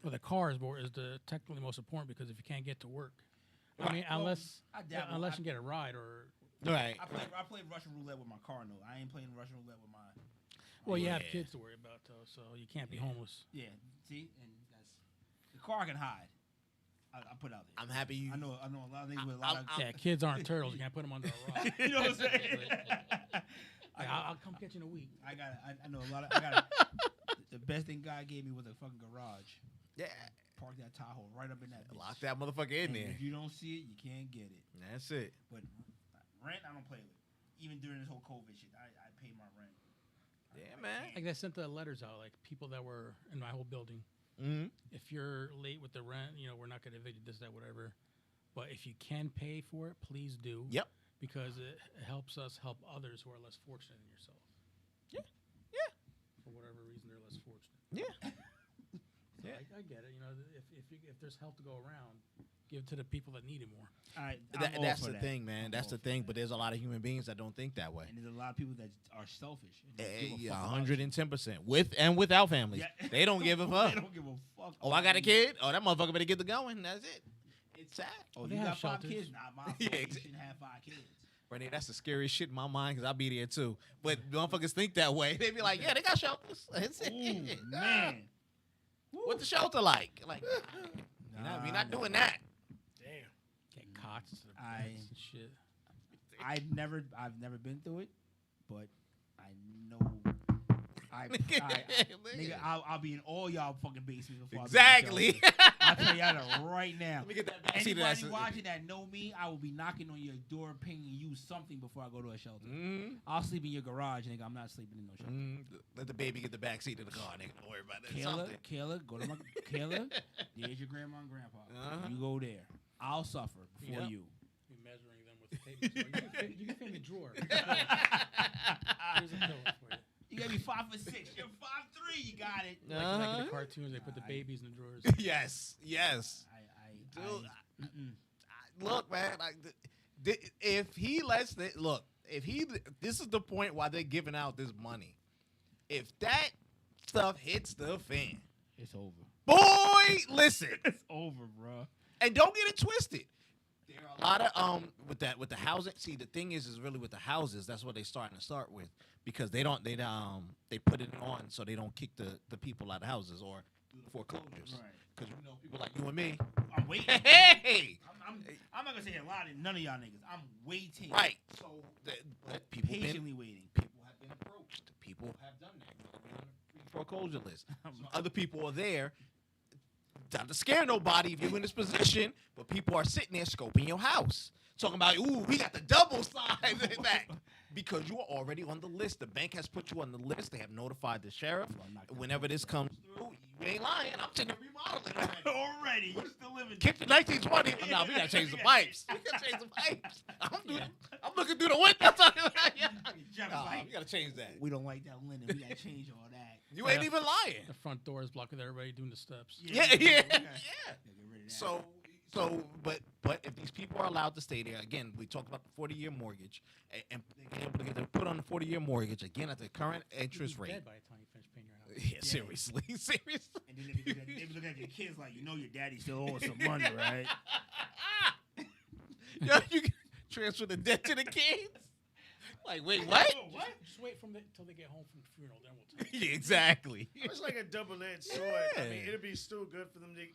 Well, the car is the technically most important because if you can't get to work, I mean, Well, unless I dabble. unless you get a ride or. Right. I play Russian roulette with my car. No, I ain't playing Russian roulette with my. Well, you have Yeah. kids to worry about though, so you can't be homeless. Yeah, see, and that's the car can hide. I put out there. I'm happy you. I know a lot of niggas with a lot of. Yeah, kids aren't turtles. You can't put them under a rock. You know what I'm saying? I'll come get you in a week. I know a lot of. I got the best thing God gave me was a fucking garage. Yeah. Park that Tahoe right up in that bitch. Lock that motherfucker in And there. if you don't see it, you can't get it. That's it. But rent, I don't play with. Even during this whole COVID shit, I paid my rent. Yeah, man. Like they sent the letters out, like people that were in my whole building. Mm-hmm. If you're late with the rent, we're not going to evict you, this, that, whatever. But if you can pay for it, please do. Yep. Because it helps us help others who are less fortunate than yourself. Yeah. Yeah. For whatever reason, they're less fortunate. Yeah. So I get it. If there's help to go around, give it to the people that need it more. That's the thing, man. That's the thing. But there's a lot of human beings that don't think that way. And there's a lot of people that are selfish. And don't give a fuck about 110%. With and without families. Yeah. They don't give a fuck. They don't give a fuck. Oh, I got a kid? Oh, that motherfucker better get the going. That's it. It's sad. Oh, They you have got 5 shelters. kids? Nah, my Yeah, fault. You exactly. shouldn't have 5 kids. Renee, that's the scariest shit in my mind because I'll be there too. But motherfuckers think that way. They be like, yeah, they got shelters. That's it. Ooh, man. What's the shelter like? Like, we're not doing that. Damn. Get cots to the I- beds and shit. I've never been through it, but I know. Nigga, I'll be in all y'all fucking basements before Exactly. I'll tell y'all that right now. Let me get that backseat of that. Anybody watching that know me, I will be knocking on your door, pinging you something before I go to a shelter. I'll sleep in your garage, nigga. I'm not sleeping in no shelter. Let the baby get the back seat of the car, nigga. Don't worry about that. Kayla, go to my Kayla. There's your grandma and grandpa. Uh-huh. You go there. I'll suffer before Yep. you. Be measuring them with tape. So you can fit in the drawer. Here's a pillow for you. You gotta be 5'6". You're 5'3". You got it. Like in the cartoons, they put the babies in the drawers. Yes. Dude, Mm-mm. look, man. If he lets it, look, this is the point why they're giving out this money. If that stuff hits the fan, It's over. boy, listen, It's over, bro. and don't get it twisted. There are a lot of with the housing. See, the thing is really with the houses. That's what they're starting to start with because they put it on so they don't kick the people out of houses or do the foreclosures. Right. Because people like you and me. I'm waiting. Hey. I'm not gonna say a lot of none of y'all niggas. I'm waiting. Right. So but people Patiently waiting. people have been approached. People have done that. They're on the foreclosure list. Some other people are there. Not to scare nobody if you're in this position, but people are sitting there scoping your house. Talking about, ooh, we got the double side back. Because you are already on the list. The bank has put you on the list. They have notified the sheriff. Whenever this comes through, you ain't lying. I'm sitting there remodeling already. Already, you still living. Kick the 1920. No, we gotta change the pipes. We gotta change the pipes. I'm looking through the window. Jeff's Nah, like, we gotta change that. we don't like that linen. We gotta change all that. You ain't even lying. The front door is blocking everybody doing the steps. Yeah. Get rid of that. So, but if these people are allowed to stay there, again, we talked about the 40-year mortgage, and being able to get them put on the 40-year mortgage again at the current You'd be interest rate. dead by the time you finish paying your house. Yeah, seriously. And then they be looking at your kids like, you know, your daddy still owes some money, right? Yo, transfer the debt to the kids. Like, wait, what? Just wait till they get home from the funeral, then we'll talk. Yeah, exactly. It's like a double-edged sword. I mean, Yeah. it'd be still good for them to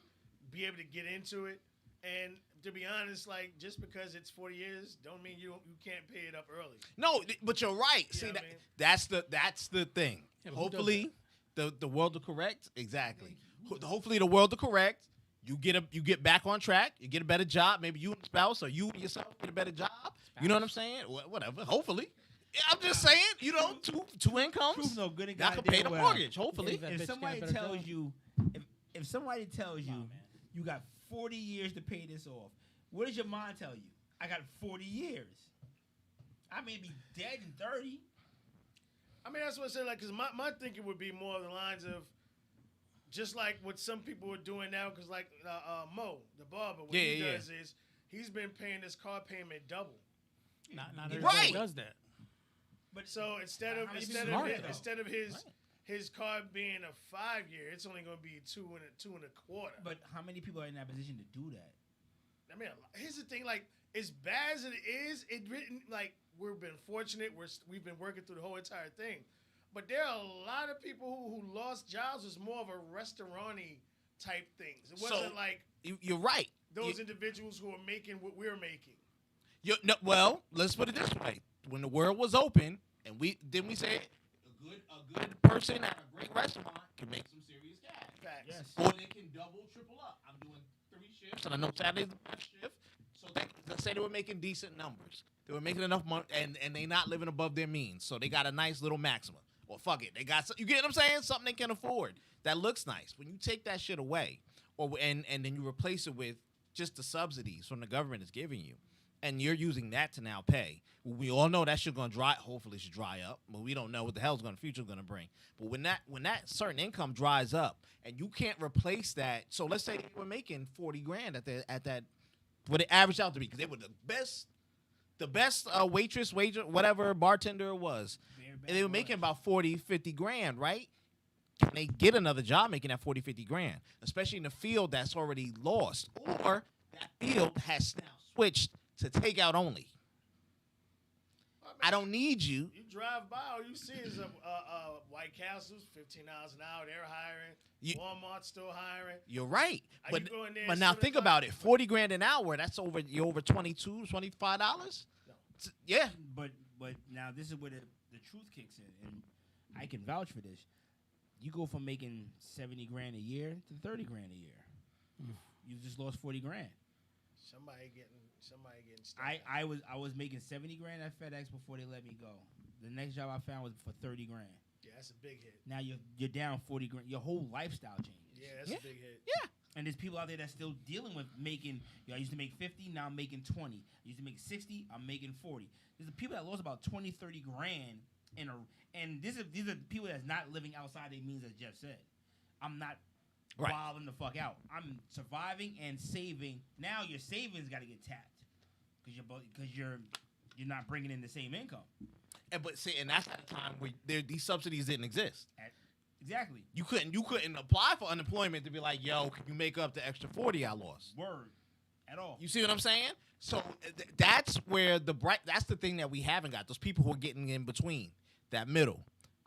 be able to get into it. And to be honest, like, just because it's 40 years, don't mean you can't pay it up early. No, but you're right. You See, know that, what I mean? that's the thing. Yeah, but who does Hopefully, the world will correct. Exactly. Hopefully, the world will correct. You get back on track. You get a better job. Maybe you and the spouse or you and yourself get a better job. You know what I'm saying? Whatever. Hopefully. Yeah, I'm just saying. You know, two incomes. Truth no good and Y'all can goddamn pay the well. mortgage. Hopefully. That bitch If got a somebody better tells job. you, if somebody tells you, man. you got 40 years to pay this off, what does your mind tell you? I got 40 years. I may be dead in 30. I mean, that's what I said. Like, because my thinking would be more along the lines of just like what some people are doing now. Because like Mo, the barber, what he does is he's been paying his car payment double. Not Right. everybody does that. But So instead of How many instead people of do his, that, though? instead of his car being a 5-year, it's only going to be two and a quarter. But how many people are in that position to do that? I mean, here's the thing: like, as bad as it is, like we've been fortunate. We've been working through the whole entire thing, but there are a lot of people who lost jobs. It was more of a restaurant-y type things. It wasn't So, like You're right. those individuals who are making what we're making. Well, let's put it this way: when the world was open, and we say a good person at a great restaurant can make some serious cash. Facts. Yes. Or they can double, triple up. I'm doing 3 shifts, and I know Saturday's the first shift. So let's say they were making decent numbers. They were making enough money, and they not living above their means. So they got a nice little maximum. Or fuck it, they got you get what I'm saying? Something they can afford that looks nice. When you take that shit away, and then you replace it with just the subsidies from the government is giving you, and you're using that to now pay. We all know that shit gonna dry. Hopefully, it should dry up, but we don't know what the hell's gonna future's gonna bring. But when that certain income dries up, and you can't replace that, so let's say they were making 40 grand at that, what it averaged out to be, because they were the best waitress, waiter, whatever bartender it was, and they were making about 40, 50 grand, right? Can they get another job making that 40, 50 grand, especially in a field that's already lost, or that field has now switched to takeout only? I don't need you. You drive by, all you see is White Castle's $15 an hour. They're hiring. Walmart's still hiring. You're right, Are but you going there but now 7 think o'clock? about it: 40 grand an hour. That's over $22, $25. Yeah, But now this is where the truth kicks in, and I can vouch for this. You go from making 70 grand a year to 30 grand a year. You just lost 40 grand. Somebody getting stuck. I was making 70 grand at FedEx before they let me go. The next job I found was for 30 grand. Yeah, that's a big hit. Now you're down 40 grand. Your whole lifestyle changes. Yeah, that's a big hit. yeah. And there's people out there that's still dealing with making. I used to make 50, now I'm making 20. I used to make 60, I'm making 40. There's the people that lost about 20, 30 grand and these are people that's not living outside their means, as Jeff said. I'm not wilding the fuck out. I'm surviving and saving. Now your savings got to get tapped because you're not bringing in the same income. And that's at a time where these subsidies didn't exist. Exactly. You couldn't apply for unemployment to be like, yo, can you make up the extra 40 I lost? Word. At all. You see what I'm saying? So that's where that's the thing that we haven't got. Those people who are getting in between, that middle.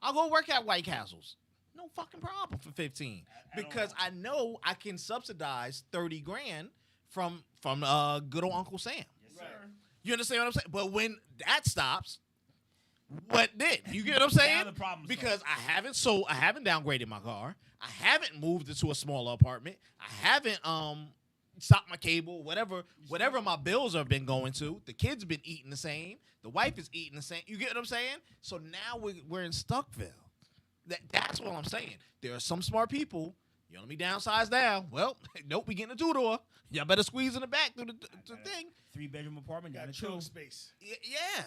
I'll go work at White Castles. No fucking problem for 15. Because I know I can subsidize 30 grand from good old Uncle Sam. Yes, sir. You understand what I'm saying? But when that stops, what then? You get what I'm saying? Now the problem Because starts. I haven't downgraded my car. I haven't moved into a smaller apartment. I haven't stopped my cable, whatever my bills have been going to. The kids been eating the same. The wife is eating the same. You get what I'm saying? So now we're in Stuckville. That's what I'm saying. There are some smart people. You want me downsize now? Well, nope, we getting a two-door. Y'all better squeeze in the back through the thing. 3-bedroom apartment down Got the trunk two. space. Yeah,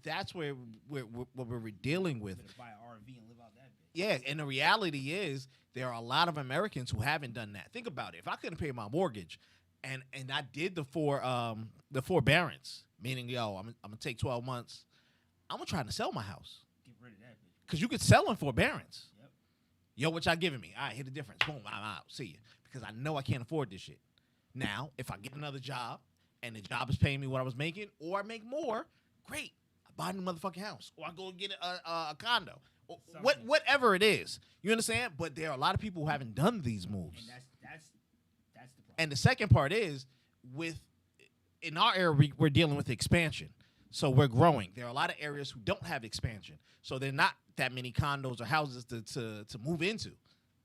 that's where we're dealing with. Better buy an RV and live out that bitch. Yeah, and the reality is there are a lot of Americans who haven't done that. Think about it. If I couldn't pay my mortgage, and I did the forbearance, meaning I'm gonna take 12 months, I'm gonna try to sell my house Get rid of that bitch. because you could sell in forbearance. Yep. Yo, what y'all giving me? All right, hit the difference. Boom, I'm out. See you. Because I know I can't afford this shit. Now, if I get another job and the job is paying me what I was making, or I make more, great. I buy a new motherfucking house, or I go get a condo, or whatever it is. You understand? But there are a lot of people who haven't done these moves. And that's the problem. And the second part is in our area, we're dealing with expansion. So we're growing. There are a lot of areas who don't have expansion. So there are not that many condos or houses to move into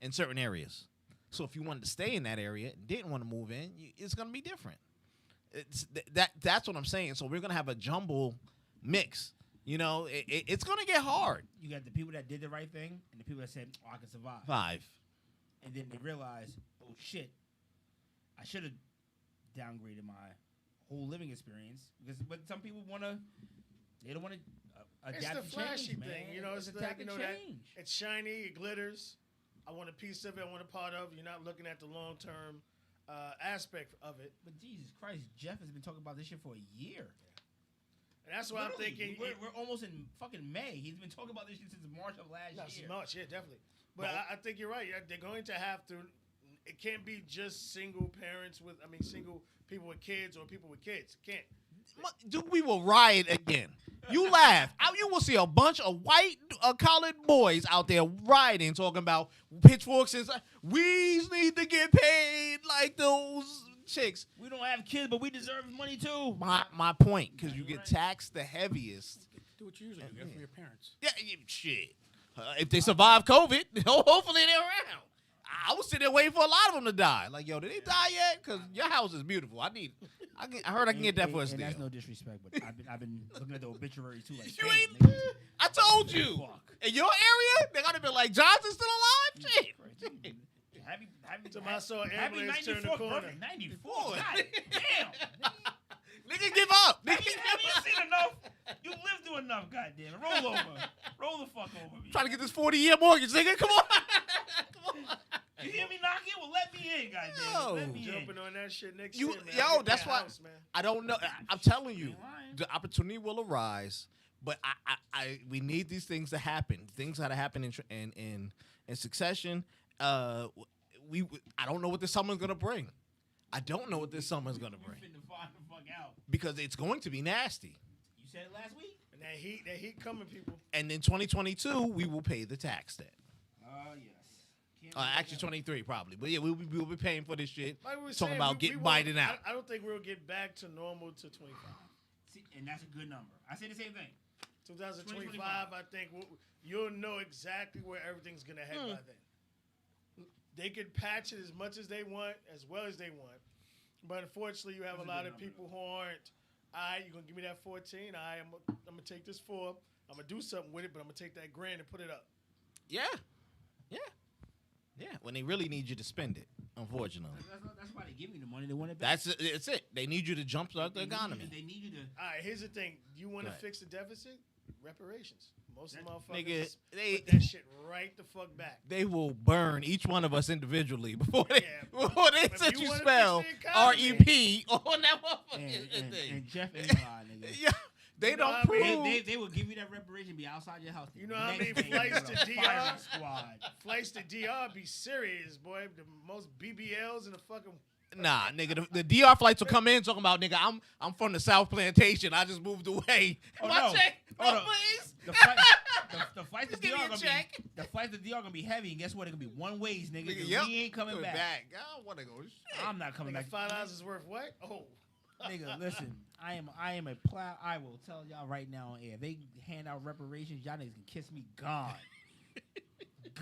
in certain areas. So if you wanted to stay in that area and didn't want to move in, it's going to be different. That's what I'm saying. So we're going to have a jumble mix. You know, it's going to get hard. You got the people that did the right thing and the people that said, "Oh, I can survive." 5. And then they realize, "Oh shit, I should have downgraded my whole living experience." But some people they don't want to adapt It's the to flashy change, thing, man. you know. It's adapt like, to that change. it's shiny, it glitters. I want a piece of it. I want a part of it. You're not looking at the long term aspect of it, But Jesus Christ, Jeff has been talking about this shit for a year. and that's why I'm Literally, thinking. we're almost in fucking May. He's been talking about this shit since March of last Not year. so much, yeah, definitely. But I think you're right. They're going to have to. It can't be just single parents single people with kids or people with kids. It can't. Dude, we will riot again. You laugh. You will see a bunch of white collared boys out there rioting, talking about pitchforks and we need to get paid like those chicks. We don't have kids, but we deserve money too. My point, because you get taxed the heaviest. Do what you usually do. Get from your parents. Yeah, shit. If they survive COVID, hopefully they're around. I was sitting there waiting for a lot of them to die. Like, yo, did they die yet? Because your house is beautiful. I heard I can get that for a And steal. that's no disrespect, but I've been looking at the obituary too. Like, You damn, ain't. nigga. I told you. Fuck. In your area, they gotta be like, Johnson's still alive? Shit. Happy, So I saw an happy ambulance turn the 94th corner. birthday. 94. God damn. Nigga, give up. Have you seen enough? You lived through enough, goddamn. Roll over. Roll the fuck over me. Trying to get this 40-year mortgage, nigga. Come on. Come on. You hear me knocking? Well, let me in, goddamn. Yo. Let me in. Jumping on that shit next You- year, man. yo, I'll get that's that why- house, man. I don't know. I'm telling you, ain't lying. the opportunity will arise, but we need these things to happen. Things got to happen in succession. I don't know what this summer's gonna bring. I don't know what this summer's gonna We bring finna find the fuck out. because it's going to be nasty. You said it last week? And that heat coming, people. And in 2022, we will pay the tax debt. Yes. Can't wait Actually, to 23 probably, but yeah, we'll be paying for this shit. Like we were Talking saying, about we getting won't- Biden out. I don't think we'll get back to normal to 25. See, and that's a good number. I say the same thing. 2025, I think you'll know exactly where everything's going to head by then. They could patch it as much as they want, as well as they want. But unfortunately, you have That's a a lot good of number, people who aren't, you're going to give me that 14. I'm going to take this 4. I'm going to do something with it, but I'm going to take that grand and put it up. Yeah. When they really need you to spend it, unfortunately. That's why they give you the money. They want it back. It's it. They need you to jumpstart the economy. They need you to. All right, here's the thing. You want to Right. fix the deficit? Reparations. Most of the Nigga, motherfuckers they- put that shit right the fuck back. They will burn each one of us individually before they Yeah. before they If set you you wanna spell fix the economy- REP on that motherfucking thing. And Jeff ain't lying, nigga. Yeah, they You know don't what I mean? prove. They will give you that reparation, be outside your house. You know how Next many day, flights you're to a firing DR? squad. Flights to DR be serious, boy. The most BBLs in the fucking. Nah, nigga, the DR flights will come in talking about, nigga, I'm from the South Plantation. I just moved away. Oh, My no. check, Oh, no, no. please. The flights to Just give DR me a gonna check. be the flights to DR gonna be heavy, and guess what? They're gonna be one ways, nigga. Nigga, 'cause yep. We ain't coming back. I want to go. Shit. I'm not coming Nigga, back. $5 is worth what? Oh. Nigga, listen, I am a plow. I will tell y'all right now on air. If they hand out reparations, y'all niggas can kiss me gone.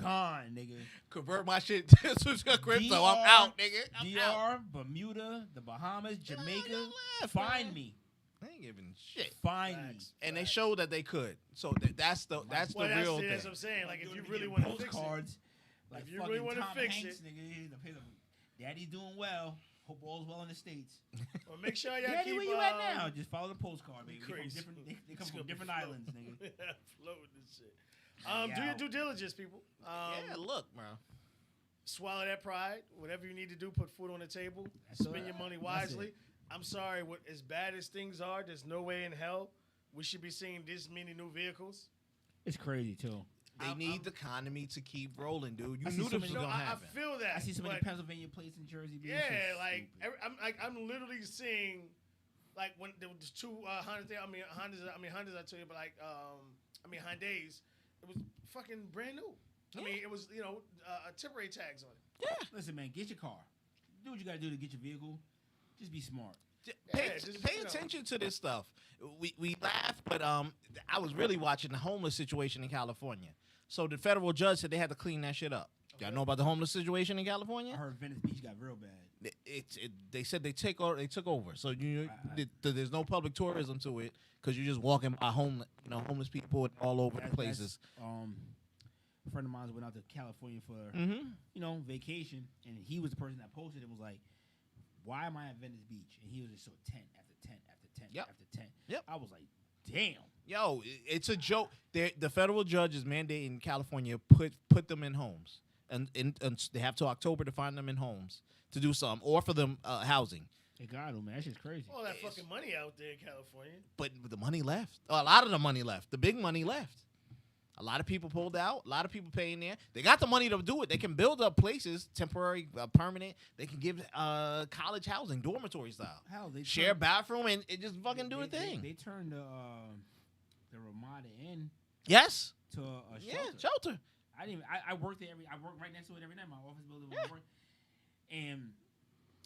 Gone, nigga. Convert my shit to crypto. I'm DR, out, nigga. I'm out. DR, Bermuda, the Bahamas, Jamaica. y'all laugh, Find man. me. They ain't giving shit. Find Facts. And they showed that they could. So that's the Well, real thing. that's what I'm saying. Like, if Doing you it really in want to fix it. postcards, like If you really fucking wanna Tom fix Hanks, it. nigga, Daddy's doing well. Hope all's well in the States. Well, make sure y'all Daddy, keep. where you at now? Just follow the postcard, baby. crazy. They come It's from gonna be different floating. islands, nigga. Floating this shit. Do your due diligence, people. Yeah, look, bro. Swallow that pride. Whatever you need to do, put food on the table. That's Spend it. your money That's wisely. it. I'm sorry, as bad as things are, there's no way in hell we should be seeing this many new vehicles. It's crazy too. They need the economy to keep rolling, dude. You I see knew so this many- was No, gonna I happen. feel that. I see so many but Pennsylvania plates in Jersey. Being yeah, so like stupid. I'm literally seeing like when there was two Hondas there. Hondas. I tell you, but like Hyundai's. It was fucking brand new. I mean, it was temporary tags on it. Listen, man, get your car. Do what you gotta do to get your vehicle. Just be smart. Pay attention to this stuff. We laugh, but I was really watching the homeless situation in California. So the federal judge said they had to clean that shit up. Y'all know about the homeless situation in I California? heard Venice Beach got real bad. They said they took over. So there's no public tourism to it because you're just walking by homeless people all over the places. A friend of mine went out to California for vacation, and he was the person that posted it. Was like, "Why am I at Venice Beach?" And he was just so tent after tent after tent after tent. Yep. I was like, "Damn." Yo, it's a joke. The federal judge is mandating in California put them in homes, and they have till October to find them in homes to do something or for them housing. Hey, God, man, that shit's crazy. All that fucking money out there in California. But the money left. A lot of the money left. The big money left. A lot of people pulled out. A lot of people paying there. They got the money to do it. They can build up places, temporary, permanent. They can give college housing, dormitory style. Hell, they Share bathroom and just fucking do a thing. They turned the Ramada Inn Yes. to a shelter. Yeah, shelter. I didn't. I worked there I work right next to it every night. My office building where I work, and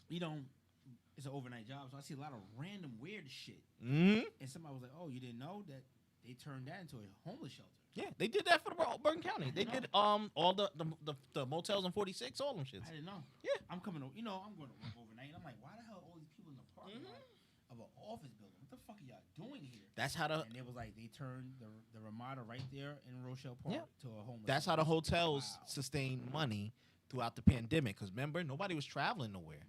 it's an overnight job, so I see a lot of random weird shit. Mm-hmm. And somebody was like, "Oh, you didn't know that they turned that into a homeless shelter?" Yeah, they did that for Bergen County. They did all the motels in 46, all them shits. I didn't know. Yeah. I'm coming. I'm going to work overnight. I'm like, why the hell are all these people in the parking lot of an office building? What the fuck are y'all doing here? That's how And it was like they turned the Ramada right there in Rochelle Park to a homeless. That's how the shelter. hotels Wow. sustained money throughout the pandemic. Because remember, nobody was traveling nowhere.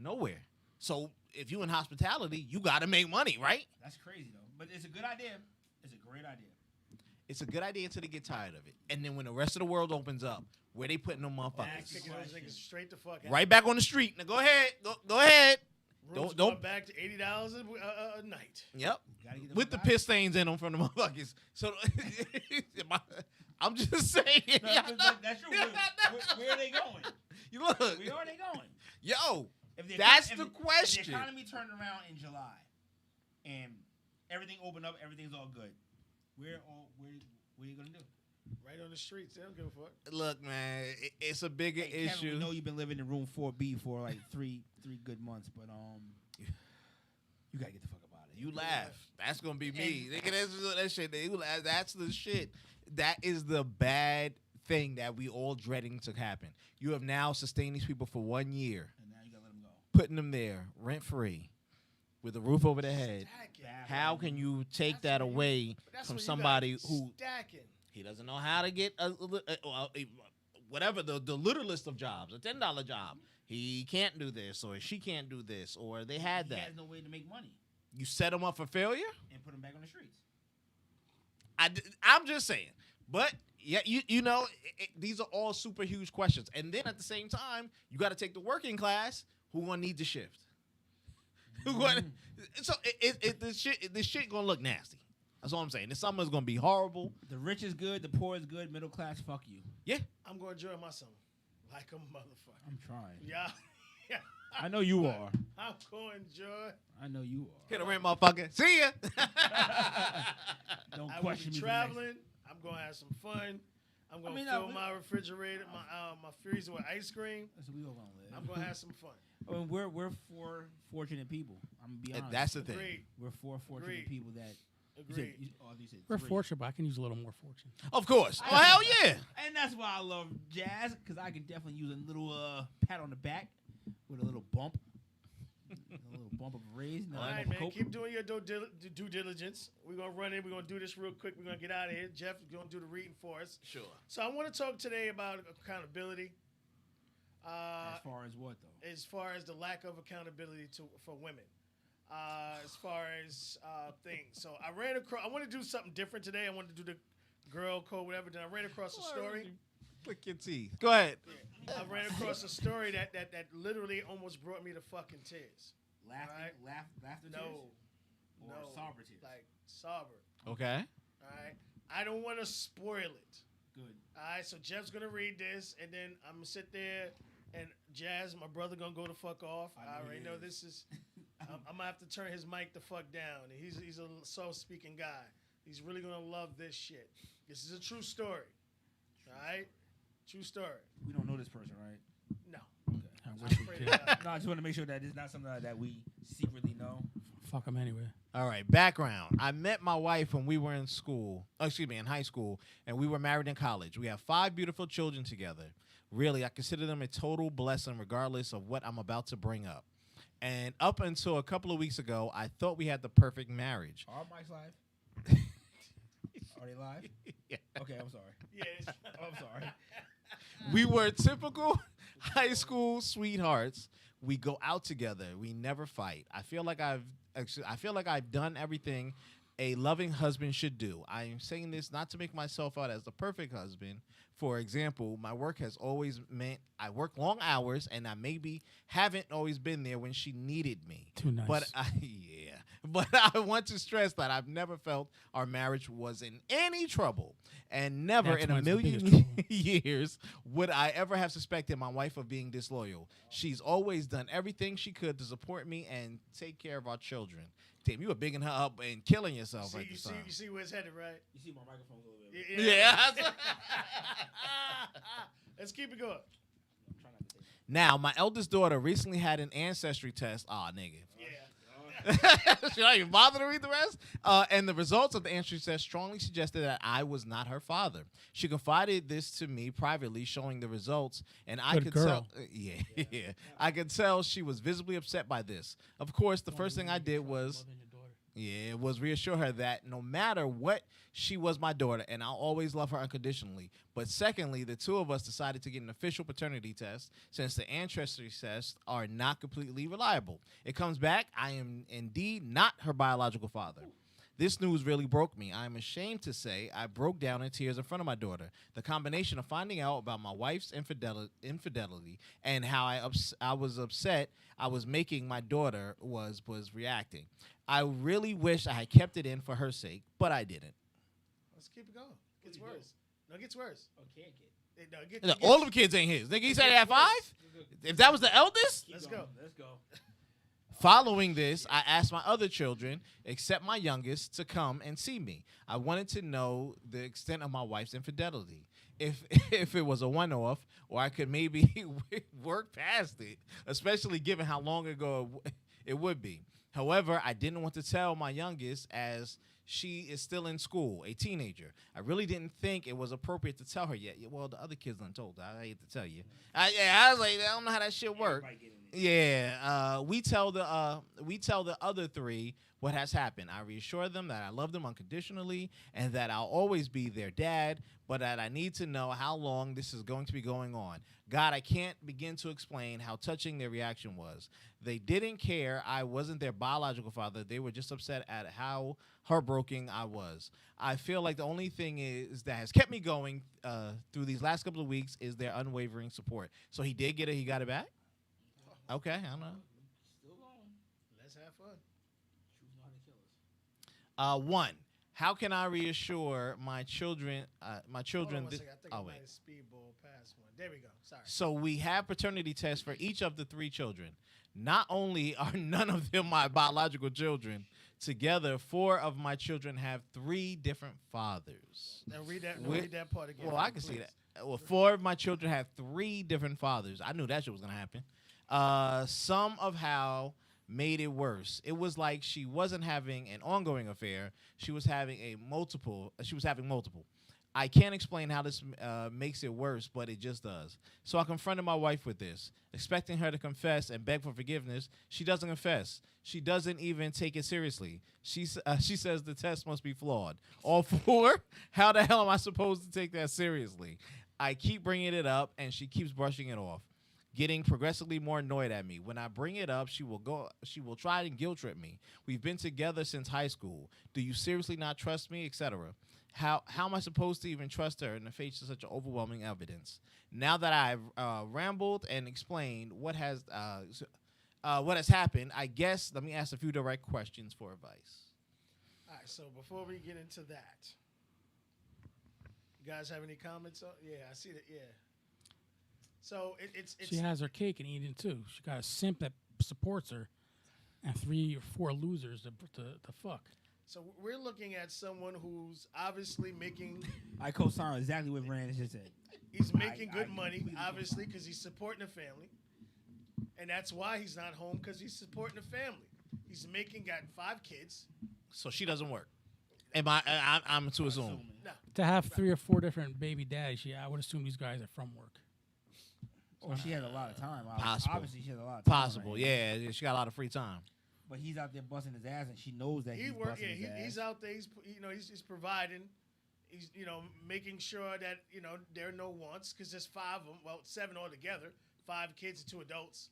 Nowhere. So if you in hospitality, you got to make money, right? That's crazy though, but it's a good idea. It's a great idea. It's a good idea until they get tired of it. And then when the rest of the world opens up, where they putting them motherfuckers? Kicking those niggas straight the fuck out. Right back on the street. Now go ahead. Go ahead. Rooms Don't- going back to $80 a night. Yep. Gotta get With the fuck out. piss stains in them from the motherfuckers. So I'm just saying. No, but that's true. Where are they going? You look. Where are they going? Yo, If the that's econ- the if question. the economy turned around in July, and everything opened up, everything's all good. What are you gonna do? Right on the streets. They don't give a fuck. Look, man, it's a bigger Hey, Kevin, issue. we know you've been living in room 4B for like three good months, but you gotta get the fuck up out of here. You laugh. That's gonna be me. Nigga, that shit. You laugh. That's the shit. That is the bad thing that we all dreading to happen. You have now sustained these people for 1 year, And now you gotta let them go. putting them there rent free, with a roof over their head. Stacking. How can you take that That's when away That's from when you somebody got who stacking. he doesn't know how to get whatever the littlest of jobs, a $10 job? He can't do this, or she can't do this, or they had He that. has no way to make money You set them up for failure. and put them back on the streets. I'm just saying. But yeah, these are all super huge questions. And then at the same time, you got to take the working class who gonna need the shift. This shit gonna look nasty. That's all I'm saying. This summer's gonna be horrible. The rich is good, the poor is good, middle class, fuck you. Yeah. I'm going to enjoy my summer like a motherfucker. I'm trying. Yeah. I know you are. I'm going to enjoy. I know you are. Hit a ring, motherfucker. See ya. Don't I will question be me. traveling. I'm going to have some fun. I'm going to mean, fill my refrigerator, my freezer with ice cream. That's what we all gonna live. I'm going to have some fun. I mean, we're four fortunate people. I'm gonna be honest. That's the thing. Agreed. We're four fortunate Agreed. people that. Agreed. You said We're three. fortunate, but I can use a little more fortune. Of course. Oh hell yeah. And that's why I love jazz, because I can definitely use a little pat on the back with a little bump. A little bump of a raise. All right, man. Keep doing your due diligence. We're going to run in. We're going to do this real quick. We're going to get out of here. Jeff is going to do the reading for us. Sure. So I want to talk today about accountability. As far as what, though? As far as the lack of accountability for women. As far as things. So I ran across, I want to do something different today. I wanted to do the girl code, whatever. Then I ran across a story. Click your teeth. Go ahead. I ran across a story that literally almost brought me to fucking tears. Laughter No. tears? Or No. sober tears? Like, sober. Okay. All right. I don't want to spoil it. Good. All right. So Jeff's going to read this, and then I'm going to sit there, and Jazz, my brother, going to go the fuck off. I already know this is. I'm gonna have to turn his mic the fuck down. He's a soft speaking guy. He's really gonna love this shit. This is a true story. All right, true story. We don't know this person, right? No, I I'm wish we afraid could. of God. No, I just want to make sure that it's not something that we secretly know. Fuck them anyway. All right, background. I met my wife when we were in school, in high school, and we were married in college. We have 5 beautiful children together. Really, I consider them a total blessing regardless of what I'm about to bring up. And up until a couple of weeks ago, I thought we had the perfect marriage. Are mics live? Are they live? Yeah. Okay, I'm sorry. Yeah, Oh, I'm sorry. We were typical high school sweethearts. We go out together. We never fight. I feel like I've done everything a loving husband should do. I am saying this not to make myself out as the perfect husband. For example, my work has always meant I work long hours, and I maybe haven't always been there when she needed me. Too nice. But But I want to stress that I've never felt our marriage was in any trouble, and never That's in when a it's the biggest million trouble. years would I ever have suspected my wife of being disloyal. She's always done everything she could to support me and take care of our children. Damn, you were bigging her up and killing yourself see, at you this see, time. you see where it's headed, right? You see my microphone's a little bit. Yeah. Let's keep it going. I'm trying not to take it. Now, my eldest daughter recently had an ancestry test. Aw, nigga. Yeah. Should I even bother to read the rest? And the results of the ancestry test strongly suggested that I was not her father. She confided this to me privately, showing the results, and I Good could girl. tell. Yeah. I could tell she was visibly upset by this. Of course, the first thing I did was. Yeah, it was reassure her that no matter what, she was my daughter, and I'll always love her unconditionally. But secondly, the two of us decided to get an official paternity test since the ancestry tests are not completely reliable. It comes back, I am indeed not her biological father. This news really broke me. I'm ashamed to say I broke down in tears in front of my daughter. The combination of finding out about my wife's infidelity and how I was upset I was making my daughter was reacting. I really wish I had kept it in for her sake, but I didn't. Let's keep it going. Gets worse. No, it gets worse. Oh, can't get. No, it gets, Look, all them kids ain't his. Nigga, he said he had 5? If that was the eldest? Let's going. go. Let's go. Following this, I asked my other children, except my youngest, to come and see me. I wanted to know the extent of my wife's infidelity. If it was a one-off, or I could maybe work past it, especially given how long ago it would be. However, I didn't want to tell my youngest as she is still in school, a teenager. I really didn't think it was appropriate to tell her yet. Well, the other kids done told her. I hate to tell you. I was like, I don't know how that shit work. Everybody get in there. Yeah, we tell the other 3 what has happened. I reassure them that I love them unconditionally and that I'll always be their dad, but that I need to know how long this is going to be going on. God, I can't begin to explain how touching their reaction was. They didn't care I wasn't their biological father. They were just upset at how heartbroken I was. I feel like the only thing is that has kept me going through these last couple of weeks is their unwavering support. So he did get it. He got it back? Okay, I don't know. Still going. Let's have fun. Truth know how to kill us. 1, how can I reassure my children? Hold on one second. I think I oh, might wait. have speedball past one. There we go. Sorry. So we have paternity tests for each of the 3 children. Not only are none of them my biological children, together 4 of my children have 3 different fathers. Now read that. With- Read that part again. Well, I can see that. Well, 4 of my children have 3 different fathers. I knew that shit was gonna happen. Some of how made it worse. It was like she wasn't having an ongoing affair. She was having multiple. I can't explain how this makes it worse, but it just does. So I confronted my wife with this, expecting her to confess and beg for forgiveness. She doesn't confess. She doesn't even take it seriously. She says the test must be flawed. All 4? How the hell am I supposed to take that seriously? I keep bringing it up, and she keeps brushing it off, getting progressively more annoyed at me. When I bring it up, she will try and guilt trip me. We've been together since high school. Do you seriously not trust me, etc.? How am I supposed to even trust her in the face of such overwhelming evidence? Now that I've rambled and explained what has happened, I guess let me ask a few direct questions for advice. All right. So before we get into that, you guys have any comments? Yeah, I see that. Yeah. So it's She has her cake and eating it too. She got a simp that supports her, and 3 or 4 losers to fuck. So we're looking at someone who's obviously making. I co-sign exactly what Rand just said. He's making good I money, completely obviously, because he's supporting the family, and that's why he's not home, because he's supporting the family. He's got 5 kids. So she doesn't work. I'm to assume. No, To have 3 or 4 different baby daddies, I would assume these guys are from work. Or she has a lot of time. Possible. Obviously, she has a lot of time. Possible. right now. Yeah, she got a lot of free time. But he's out there busting his ass, and she knows that he's busting his ass. he's out there. He's providing. He's making sure that there are no wants, because there's 5 of them. Well, 7 altogether. 5 kids and 2 adults.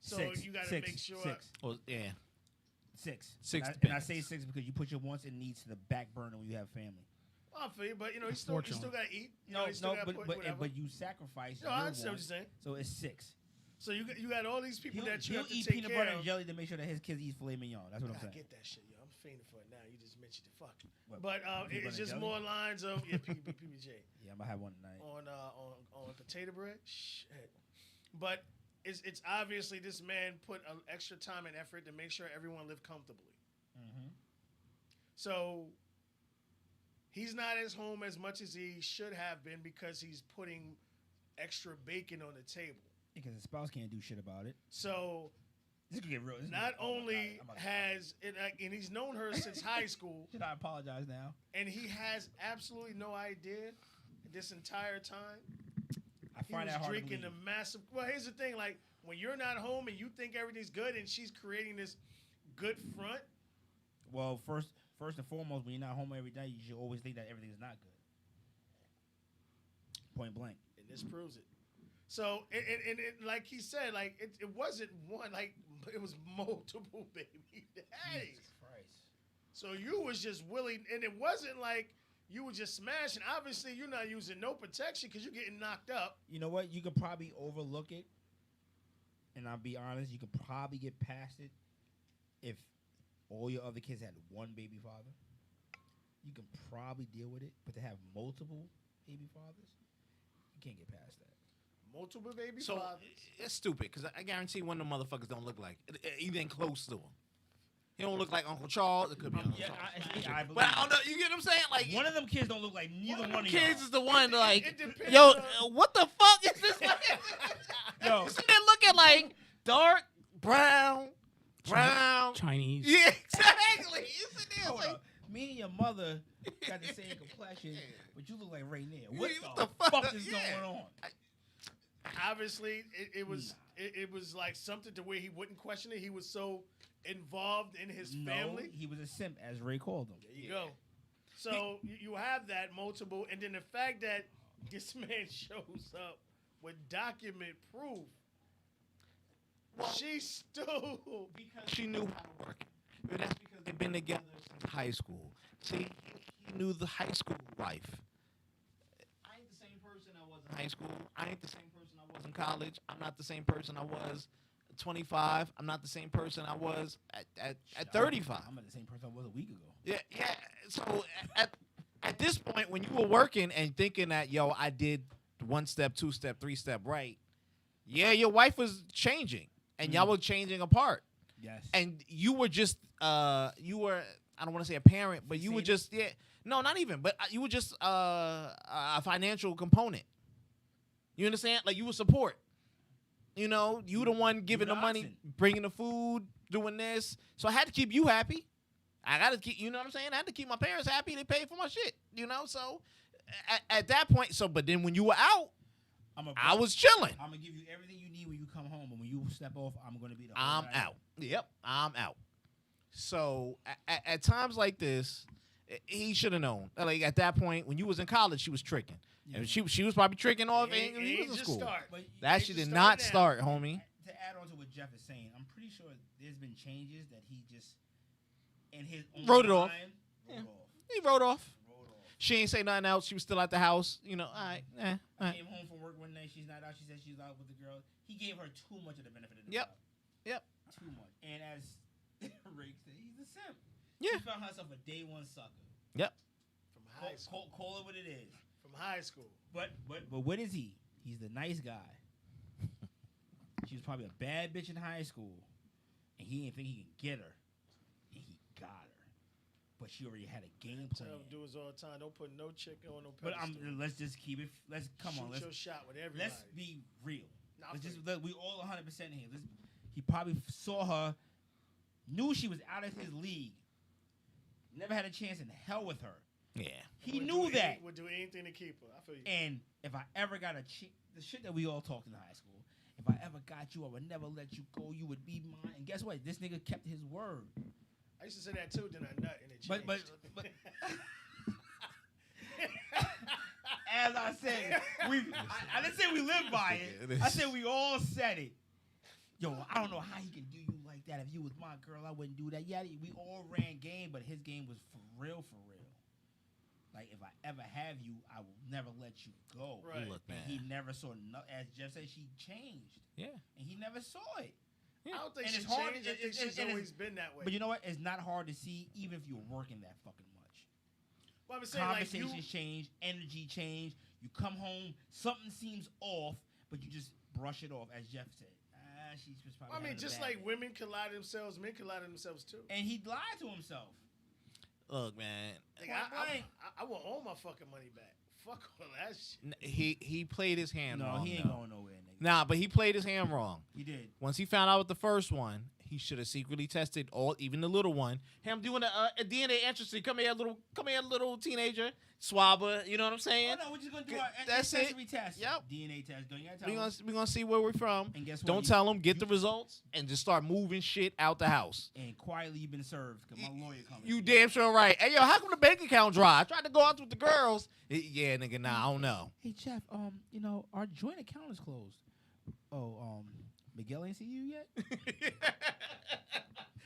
So you got to make sure. Well, yeah. 6. Six And I depends. say 6 because you put your wants and needs to the back burner when you have family. Well, I feel you, but he's still got to eat. He still gotta put whatever. But you sacrifice. No, your I understand what wants, you're saying. So it's 6. So you got all these people that you He'll have to eat take peanut care butter of. and jelly to make sure that his kids eat filet mignon. That's what I'm I saying. get that shit, yo. I'm fainting for it now. You just mentioned it. Fuck. What, But peanut it's butter just and more jelly? lines of PBJ Yeah, I'm gonna have one tonight. on potato bread. Shit. But it's obviously this man put an extra time and effort to make sure everyone lived comfortably. Mm-hmm. So he's not as home as much as he should have been, because he's putting extra bacon on the table. Because his spouse can't do shit about it. So This could get real. not only has it, and he's known her since high school, Should I apologize now? and he has absolutely no idea this entire time I he find was that hard drinking to the believe. massive. Well, here's the thing: like when you're not home and you think everything's good, and she's creating this good front. Well, first and foremost, when you're not home every day, you should always think that everything's not good. Point blank. And this proves it. So, and like he said, like it wasn't one, like it was multiple baby daddies. Jesus Christ. So you was just willing, and it wasn't like you were just smashing. Obviously, you're not using no protection because you're getting knocked up. You know what? You could probably overlook it, and I'll be honest, you could probably get past it if all your other kids had one baby father. You can probably deal with it, but to have multiple baby fathers, you can't get past that. Multiple baby So fathers. it's stupid because I guarantee one of them motherfuckers don't look like even close to him. He don't look like Uncle Charles. It could be Uncle Charles. I believe But I don't know. You get what I'm saying? Like one of them kids don't look like neither one of kids y'all. is the one like, it depends yo, on- what the fuck is this? Yo. You see that looking like dark brown. Chinese. Yeah, exactly. You see there Hold like, up. Me and your mother got the same complexion, but you look like Rainier. What What the the fuck? fuck is Yeah. going on? Obviously, it was like something to where he wouldn't question it. He was so involved in his family. He was a simp, as Ray called him. There you go. So you have that multiple, and then the fact that this man shows up with document proof. She still because she knew how to work it. But that's because they've been together since high school. See, he knew the high school life. I ain't the same person I was in high school. I ain't the same person I was in college. I'm not the same person I was at 25. I'm not the same person I was at 35. I'm not the same person I was a week ago. Yeah. So at this point, when you were working and thinking that, yo, I did 1 step, 2 step, 3 step right, yeah, your wife was changing, and y'all were changing apart. Yes. And you were just you were, I don't want to say a parent, but you were just not even, but you were just a financial component. You understand? Like you were support. You know, you were the one giving the money, oxen. bringing the food, doing this. So I had to keep you happy. I got to keep, you know what I'm saying? I had to keep my parents happy. They paid for my shit, you know? So at that point, but then when you were out, I was chilling. I'm gonna give you everything you need when you come home, and when you step off, I'm gonna be the. I'm out. Yep, I'm out. So at times like this, he should have known. Like at that point, when you was in college, she was tricking. And she was probably tricking off when he was in just school. start. That shit did not start, homie. To add on to what Jeff is saying, I'm pretty sure there's been changes that he just in his own Wrote it off. mind, Yeah. wrote off. He wrote off. Wrote off. She ain't say nothing else. She was still at the house. You know, all right. Came home from work one night. She's not out. She said she's out with the girl. He gave her too much of the benefit of the Yep. doubt. Yep. Too much. And as Rick said, he's a simp. Yeah. She found herself a day one sucker. Yep. From high school. Call it what it is. From high school. But what is he? He's the nice guy. She was probably a bad bitch in high school. and he didn't think he could get her, and he got her. But she already had a game Tell plan. dudes all the time, don't put no chick on no But pedestal. let's just keep it. Come on. Shoot your shot with everybody. Let's be real. Nah, Let's for just we all 100% here. He probably saw her, knew she was out of his league, never had a chance in hell with her. Yeah. He Would knew do that. Would do anything to keep her. I feel you. And if I ever got the shit that we all talked in high school, if I ever got you, I would never let you go. You would be mine. And guess what? This nigga kept his word. I used to say that too, then I nut and it changed. But as I said, I didn't say we live by it. I said we all said it. Yo, I don't know how he can do you like that. If you was my girl, I wouldn't do that. Yeah, we all ran game, but his game was for real, for real. Like, if I ever have you, I will never let you go. Right. You look And bad. he never saw, as Jeff said, she changed. Yeah. And he never saw it. I don't think And she it's hard- changed. I think she's and always been that way. But you know what? It's not hard to see, even if you're working that fucking much. Well, I'm saying, like, you, Conversations change, energy change. You come home, something seems off, but you just brush it off, as Jeff said. She's just probably. I mean, having a just bad like day. women can lie to themselves, men can lie to themselves too. And he lied to himself. Look, man. Like, Point blank. I want all my fucking money back. Fuck all that shit. He played his hand No, wrong. he ain't though. going nowhere, nigga. Nah, but he played his hand wrong. He did. Once he found out with the first one, he should have secretly tested even the little one. Him doing a DNA ancestry. Come here, little teenager. Swabber, you know what I'm saying? Oh no, we're just gonna do Good. our That's it. ancestry test. Yep. DNA test. Don't you gotta tell We him. gonna see where we're from. And guess what? Don't tell him. Get the results and just start moving shit out the house. And quietly you've been served because my lawyer coming. You damn sure right. Hey yo, how come the bank account dry? I tried to go out with the girls. Yeah, nigga, nah, I don't know. Hey Jeff, you know our joint account is closed. Oh, Miguel ain't see you yet.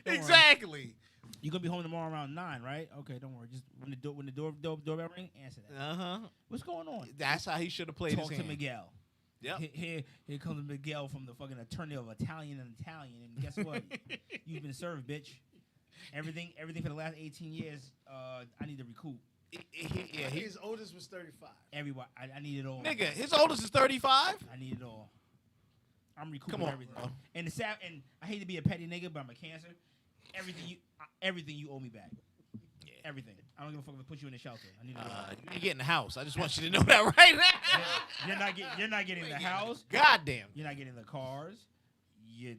worry. Exactly. You gonna be home tomorrow around 9, right? Okay, don't worry. Just when the doorbell ring, answer that. Uh-huh. What's going on? That's how he should have played Talk his to hand. Miguel. Yep. Here comes Miguel from the fucking attorney of Italian, and guess what? You've been served, bitch. Everything for the last 18 years. I need to recoup. His oldest was 35. Everybody, I need it all. Nigga, his oldest is 35. I need it all. I'm recouping Come on, everything. bro. And and I hate to be a petty nigga, but I'm a Cancer. Everything you owe me back. Yeah. Everything. I don't give a fuck if I put you in the shelter. I need it all. You ain't getting the house. I just want you to know that right now. You're not getting the house. Goddamn. You're not getting the cars. And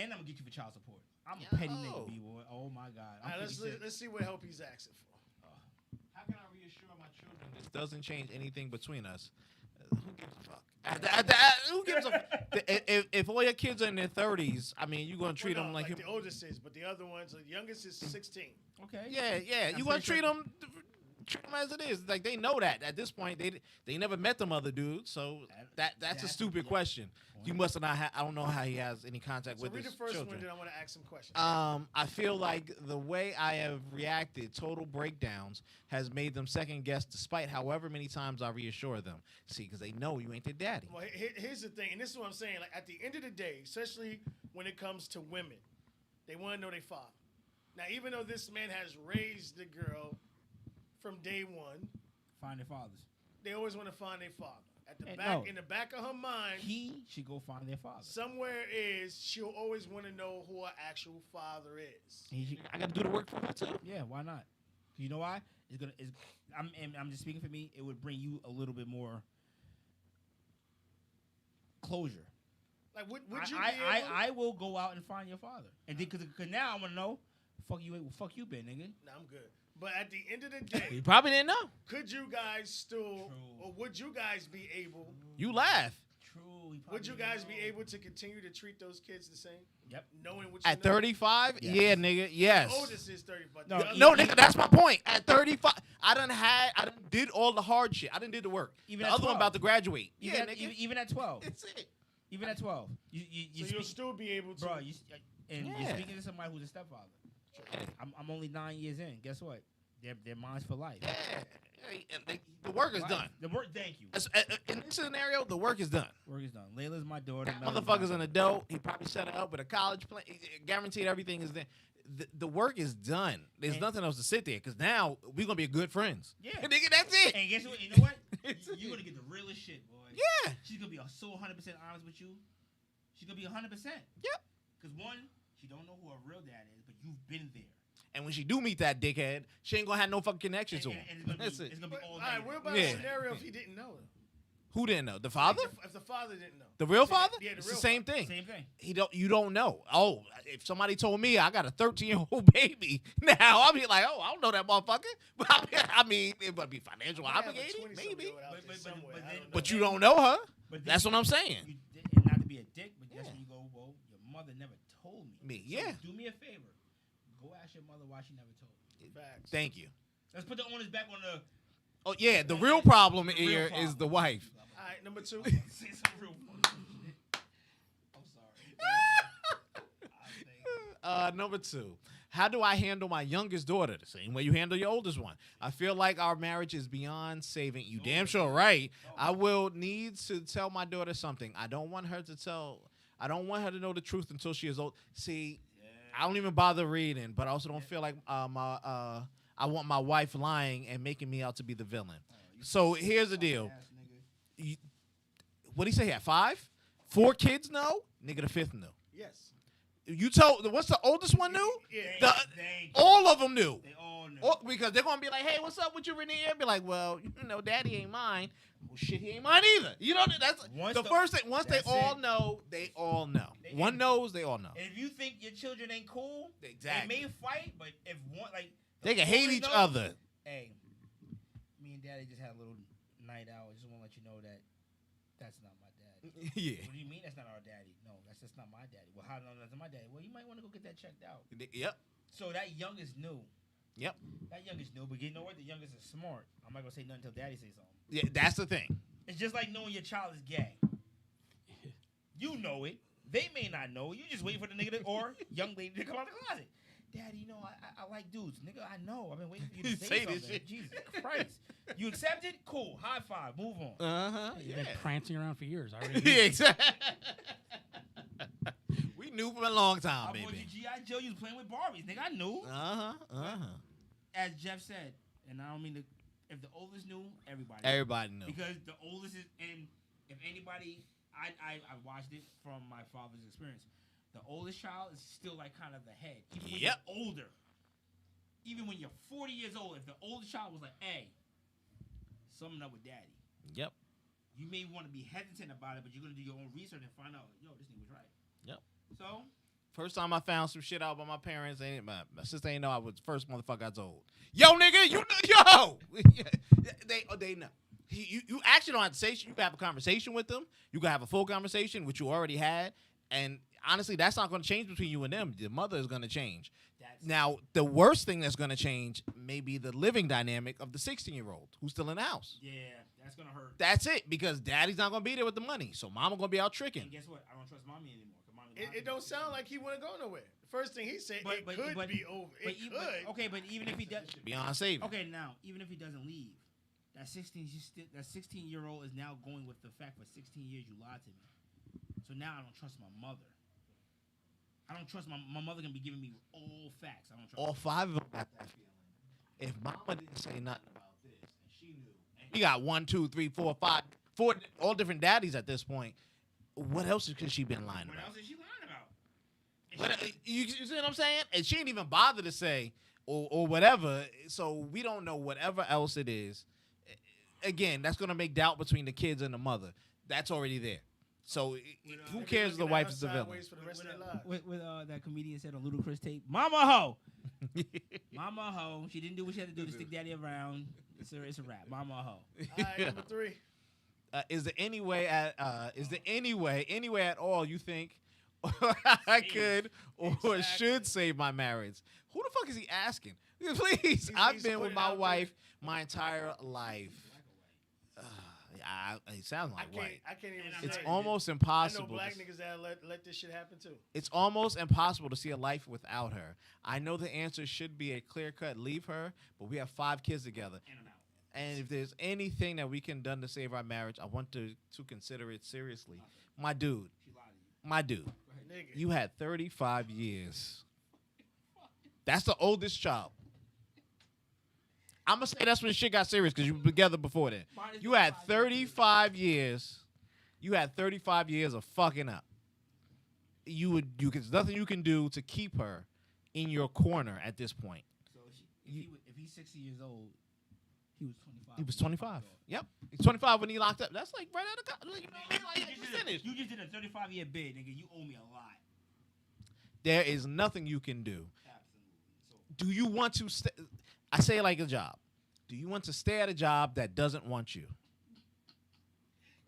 I'm gonna get you for child support. I'm a petty Yo. nigga, B-boy. Oh my god. All I'm right, 56. let's see what help he's asking for. How can I reassure my children this doesn't change anything between us? Who gives a fuck? Who gives a if all your kids are in their 30s, I mean, you're going to treat Well, them no, like the oldest is, but the other ones, the youngest is 16. Okay. yeah. I'm You going to pretty treat them as it is. Like, they know that at this point. They never met them other dudes, so that's a stupid question. You must not I don't know how he has any contact So with read his the first children. one, then I want to ask some questions. I feel like the way I have reacted, total breakdowns, has made them second guess despite however many times I reassure them. See, because they know you ain't their daddy. Well, here's the thing, and this is what I'm saying. Like, at the end of the day, especially when it comes to women, they want to know their father. Now, even though this man has raised the girl from day one, Find their fathers. they always want to find their father. At the Hey, back, no. in the back of her mind, He should go find their father. somewhere she'll always want to know who her actual father is. He should, I got to do the work for her, too. yeah, why not? You know why? I'm just speaking for me. It would bring you a little bit more closure. Like, would you be able? I will go out and find your father, and because now I want to know, fuck you been, nigga. Nah, I'm good. But at the end of the day, You probably didn't know. could you guys still, True. or would you guys be able? You laugh. True. he Would you probably guys didn't be know. able to continue to treat those kids the same? Yep. Knowing what you At know? 35? Yes. Yeah, nigga. Yes. The oldest is 35. No, The other- No, nigga, that's my point. At 35, I done did all the hard shit. I done did the work. Even the at other one 12. about to graduate. Even, Yeah, at, nigga. even at 12. That's it. Even at 12. You So you'll still be able to. bro, you're Yeah. speaking to somebody who's a stepfather. I'm only 9 years in. Guess what? They're mine for life. Yeah. Hey, the work is Life. done. The work. Thank you. In this scenario, the work is done. Work is done. Layla's my daughter. That Melo's motherfucker's my an adult. He probably set her up with a college plan. Guaranteed everything is there. The work is done. There's And- nothing else to sit there because now we're going to be good friends. Yeah. Nigga, that's it. And guess what? You know what? You're gonna get the realest shit, boy. Yeah. She's gonna be so 100% honest with you. She's gonna be 100%. Yep. Cause one, She don't know who her real dad is, but you've been there. And when she do meet that dickhead, she ain't gonna have no fucking connection to him. And That's it's it. gonna be But, all all right, what about Yeah. a scenario if he didn't know? Who didn't know? The father? If the father didn't know. The real father? Yeah, the It's real the same father. thing. Same thing. You don't know. Oh, if somebody told me I got a 13-year-old baby, now I'll be like, oh, I don't know that motherfucker. But I mean, it would be financial You might have a obligated, 20-something maybe. year old out But- there but- somewhere. but I then- don't know. But you don't know her. But That's what I'm saying. And not to be a dick, but that's Yeah. when you go, well, your mother never told me. Me, So yeah. do me a favor. Go ask your mother why she never told you. Facts. Thank you. Let's put the onus back on the. Oh yeah, the real problem The real here is problem. the wife. All right, number 2. Say some real fucking shit. I'm sorry. Number 2. How do I handle my youngest daughter? The same way you handle your oldest one. I feel like our marriage is beyond saving. You damn sure right. I will need to tell my daughter something. I don't want her to know the truth until she is old. See, I don't even bother reading, but I also don't feel like I want my wife lying and making me out to be the villain. So here's the deal. What do you say here? 5? 4 kids know? Nigga, the 5th knew. Yes. You told, what's the oldest one knew? Yeah. Thank you. All of them knew. They all know. Because they're gonna be like, "Hey, what's up with you, Rainier?" Be like, "Well, you know, Daddy ain't mine." Well, shit, he ain't mine either. You know, that's Once the the- first thing. Once they that's all it. know, they all know. They- One knows, they all know. And if you think your children ain't cool, Exactly. they may fight, but if one like They can hate oldest each knows, other. Hey, me and Daddy just had a little night out. I just want to let you know that that's not my dad. Yeah. What do you mean that's not our daddy? No, that's just not my daddy. Well, how do you know that's my daddy? Well, you might want to go get that checked out. Yep. So that youngest knew. Yep. That youngest knew, but you know what? The youngest is smart. I'm not gonna say nothing until Daddy says something. Yeah, that's the thing. It's just like knowing your child is gay. You know it. They may not know. You just wait for the nigga to, or young lady to come out of the closet. Daddy, you know I like dudes. Nigga, I know. I've been waiting for you to say Say this something. shit. Jesus Christ. You accept it? Cool. High five. Move on. Uh-huh. You've Yeah. been prancing around for years. I already knew. Yeah, exactly. We knew for a long I time, bought you baby. G.I. Joe. You was playing with Barbies. Nigga, I knew. Uh-huh. Uh-huh. As Jeff said, and I don't mean to, if the oldest knew, everybody. Everybody knew. Because the oldest is, and if anybody, I watched it from my father's experience. The oldest child is still like kind of the head. Even when Yep. you're older. Even when you're 40 years old, if the oldest child was like, hey, something up with daddy. Yep. You may want to be hesitant about it, but you're going to do your own research and find out, yo, this nigga was right. Yep. So, First time I found some shit out by my parents, ain't my sister ain't know I was the first motherfucker I told. Yo, nigga, they know. You actually don't have to say shit. You can have a conversation with them. You can have a full conversation, which you already had. And honestly, that's not going to change between you and them. The mother is going to change. that's Now, the worst thing that's going to change may be the living dynamic of the 16-year-old who's still in the house. yeah, that's going to hurt. That's it, because daddy's not going to be there with the money. So mama going to be out And tricking. guess what? I don't trust mommy anymore. 'cause mommy lied to It me. don't sound like he want to go nowhere. The first thing he said, But- it but- could but- be over. But It even, could. okay, but even if he does, Beyond saving. okay, now even if he doesn't leave, that 16-year-old is now going with the fact for 16 years you lied to me. So now I don't trust my mother. I don't trust my mother gonna be giving me all facts. I don't trust. All 5 of them got that feeling. If mama didn't say nothing about this, and she knew, and he got 1, 2, 3, 4, 5, 4, all different daddies at this point, what else could she been lying What about? else is she lying about? If But, she- you see what I'm saying? And she didn't even bother to say or whatever. So we don't know whatever else it is. Again, that's gonna make doubt between the kids and the mother. That's already there. So who They be cares if the looking at wife us is the villain? sideways for the rest of their lives. What that comedian said on Ludacris tape, Mama Ho. Mama Ho. She didn't do what she had to do to stick daddy around. It's a wrap. Mama Ho. All right, number 3. Is there any way at at all you think I could or Exactly. should save my marriage? Who the fuck is he asking? Please, I've he's been putting with it my out there. wife my entire life. It sounds I like can't. white. I can't even. And say It's it. almost I know impossible. black niggas that let this shit happen too. It's almost impossible to see a life without her. I know the answer should be a clear cut leave her, but we have 5 kids together. And I'm out. And if there's anything that we can done to save our marriage, I want to consider it seriously. My dude, She lied to you. my dude, Nigga. you had 35 years. That's the oldest child. I'm going to say that's when shit got serious because you were together before then. You had 35 years. You had 35 years of fucking up. there's nothing you can do to keep her in your corner at this point. So if he's 60 years old, he was 25. He was 25. Yep, he's 25 when he locked up. That's like right out of college. You know what I mean? Like, just finished. You just did a 35-year bid, nigga. You owe me a lot. There is nothing you can do. Absolutely. So, Do you want to stay? I say it like a job. Do you want to stay at a job that doesn't want you?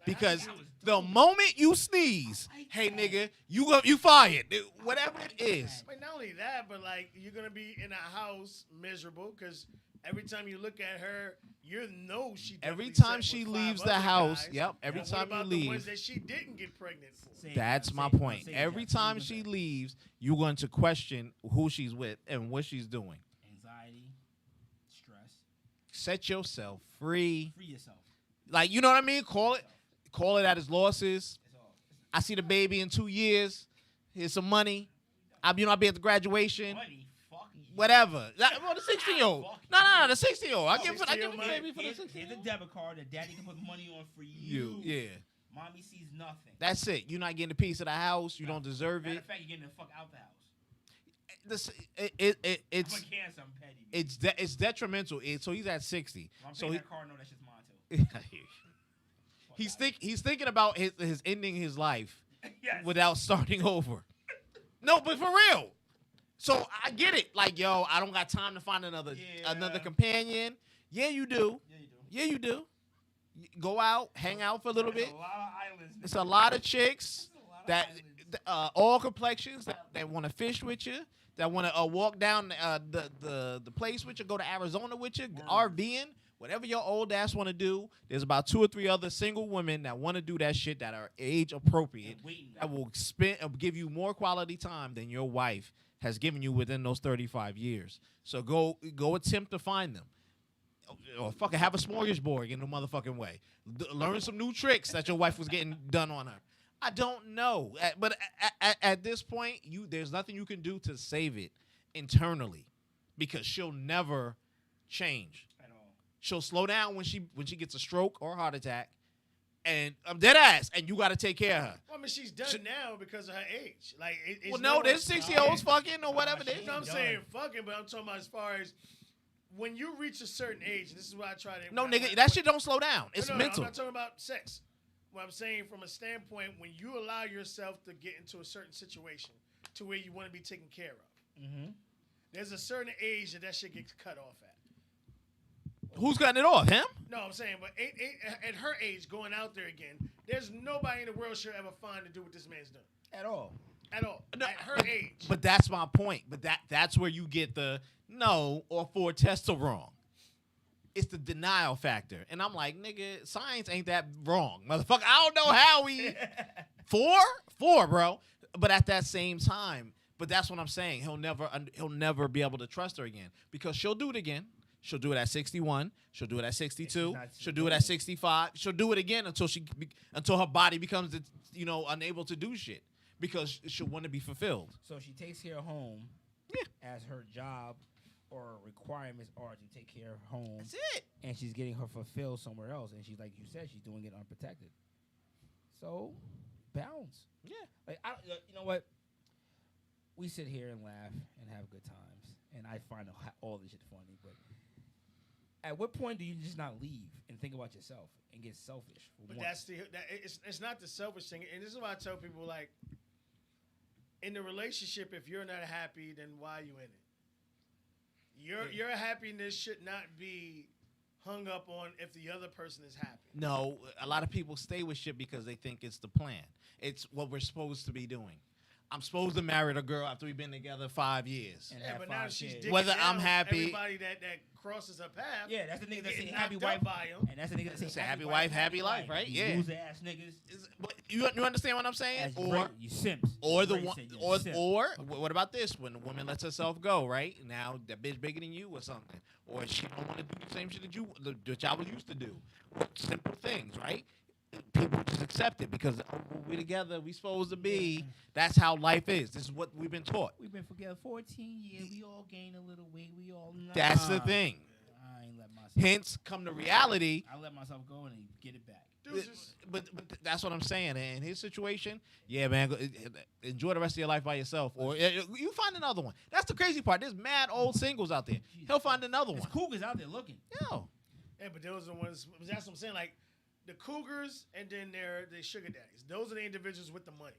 Because the moment you sneeze, hey nigga, you fired. Whatever it is. But not only that, but like you're gonna be in a house miserable because every time you look at her, you know she. Every definitely time slept she with 5 leaves the other house, guys. yep. Every And time what you about the ones leave, that she didn't get pregnant for? that's my point. Every time she leaves, you're going to question who she's with and what she's doing. Anxiety, stress. Set yourself free. Free yourself. Like, you know what I mean? Call it at its losses. It's all. I see the baby in 2 years. Here's some money. I'll be at the graduation. Money. Fuck you. Whatever. Well, the 16-year-old. No, the 16-year-old. I give the 16-year-old baby for the Here's 16-year-old. a debit card that daddy can put money on for you. Yeah. Mommy sees nothing. That's it. You're not getting a piece of the house. You don't deserve Matter it. of fact, you're getting the fuck out the house. It's I'm a cancer. I'm petty. it's detrimental. So he's at 60. If I'm So paying he, that car, no, that's just mine too. he's thinking about his ending his life Yes. without starting over. No, but for real. So I get it. Like, yo, I don't got time to find another Yeah. companion. Yeah, you do. Yeah, you do. Yeah, you do. Go out, hang out for a little There's bit. a lot of islands. It's a lot of chicks There's a lot of that islands. all complexions that want to fish with you, that want to walk down the place with you, go to Arizona with you, RVing, whatever your old ass want to do. There's about 2 or 3 other single women that want to do that shit that are age appropriate, And waiting. that will give you more quality time than your wife has given you within those 35 years. So go attempt to find them. Or fucking have a smorgasbord in a motherfucking way. Learn some new tricks that your wife was getting done on her. I don't know, but at this point, there's nothing you can do to save it internally, because she'll never change. At all. She'll slow down when she gets a stroke or a heart attack, and I'm dead ass, and you got to take care of her. Well, I mean, she's done now because of her age. Like, it's Well, no, there's 60-year-olds fucking. fucking or whatever it is. I'm saying fucking, but I'm talking about as far as when you reach a certain age. This is what I try to. No, nigga, that shit don't slow down. It's No, mental. I'm not talking about sex. What I'm saying from a standpoint, when you allow yourself to get into a certain situation to where you want to be taken care of, there's a certain age that shit gets cut off at. Who's cutting it off? Him? No, I'm saying, but at her age, going out there again, there's nobody in the world she'll ever find to do what this man's done. At all. At all. No, at her age. But that's my point. But that's where you get the no or 4 tests are wrong. It's the denial factor. And I'm like, nigga, science ain't that wrong. Motherfucker, I don't know how we... 4, bro. But at that same time, but that's what I'm saying. He'll never be able to trust her again, because she'll do it again. She'll do it at 61. She'll do it at 62. She'll do it at 65. She'll do it again until her body becomes, unable to do shit, because she'll want to be fulfilled. So she takes care of home as her job or requirements are to take care of home. That's it. And she's getting her fulfilled somewhere else. And she's, like you said, she's doing it unprotected. So, balance. Yeah. Like, you know what? We sit here and laugh and have good times. And I find all this shit funny. But at what point do you just not leave and think about yourself and get selfish? But it's not the selfish thing. And this is why I tell people, like, in the relationship, if you're not happy, then why are you in it? Your happiness should not be hung up on if the other person is happy. No, a lot of people stay with shit because they think it's the plan. It's what we're supposed to be doing. I'm supposed to marry a girl after we've been together 5 years. And Yeah, have but now 5 she's kids. dicking Whether down I'm happy- everybody that crosses her path. Yeah, that's the nigga that say getting happy knocked up wife. by him. And that's the nigga that It's say a happy wife, happy life, right? You Yeah. loser ass niggas. But you understand what I'm saying? You simps. Or the Ray one, said you or simp. what about this? When the woman lets herself go, right? Now that bitch bigger than you or something, or she don't want to do the same shit that y'all was used to do. Simple things, right? People just accept it because we together, we supposed to be. That's how life is. This is what we've been taught. We've been together 14 years. We all gained a little weight. We all. That's the thing. I ain't let myself. Hence, come to reality. I let myself go and get it back. Deuces. But that's what I'm saying. In his situation, yeah, man, enjoy the rest of your life by yourself, or you find another one. That's the crazy part. There's mad old singles out there. He'll find another There's one. cougars out there looking. Yo, Yeah, but those are the ones. That's what I'm saying. Like the cougars, and then they're the sugar daddies. Those are the individuals with the money.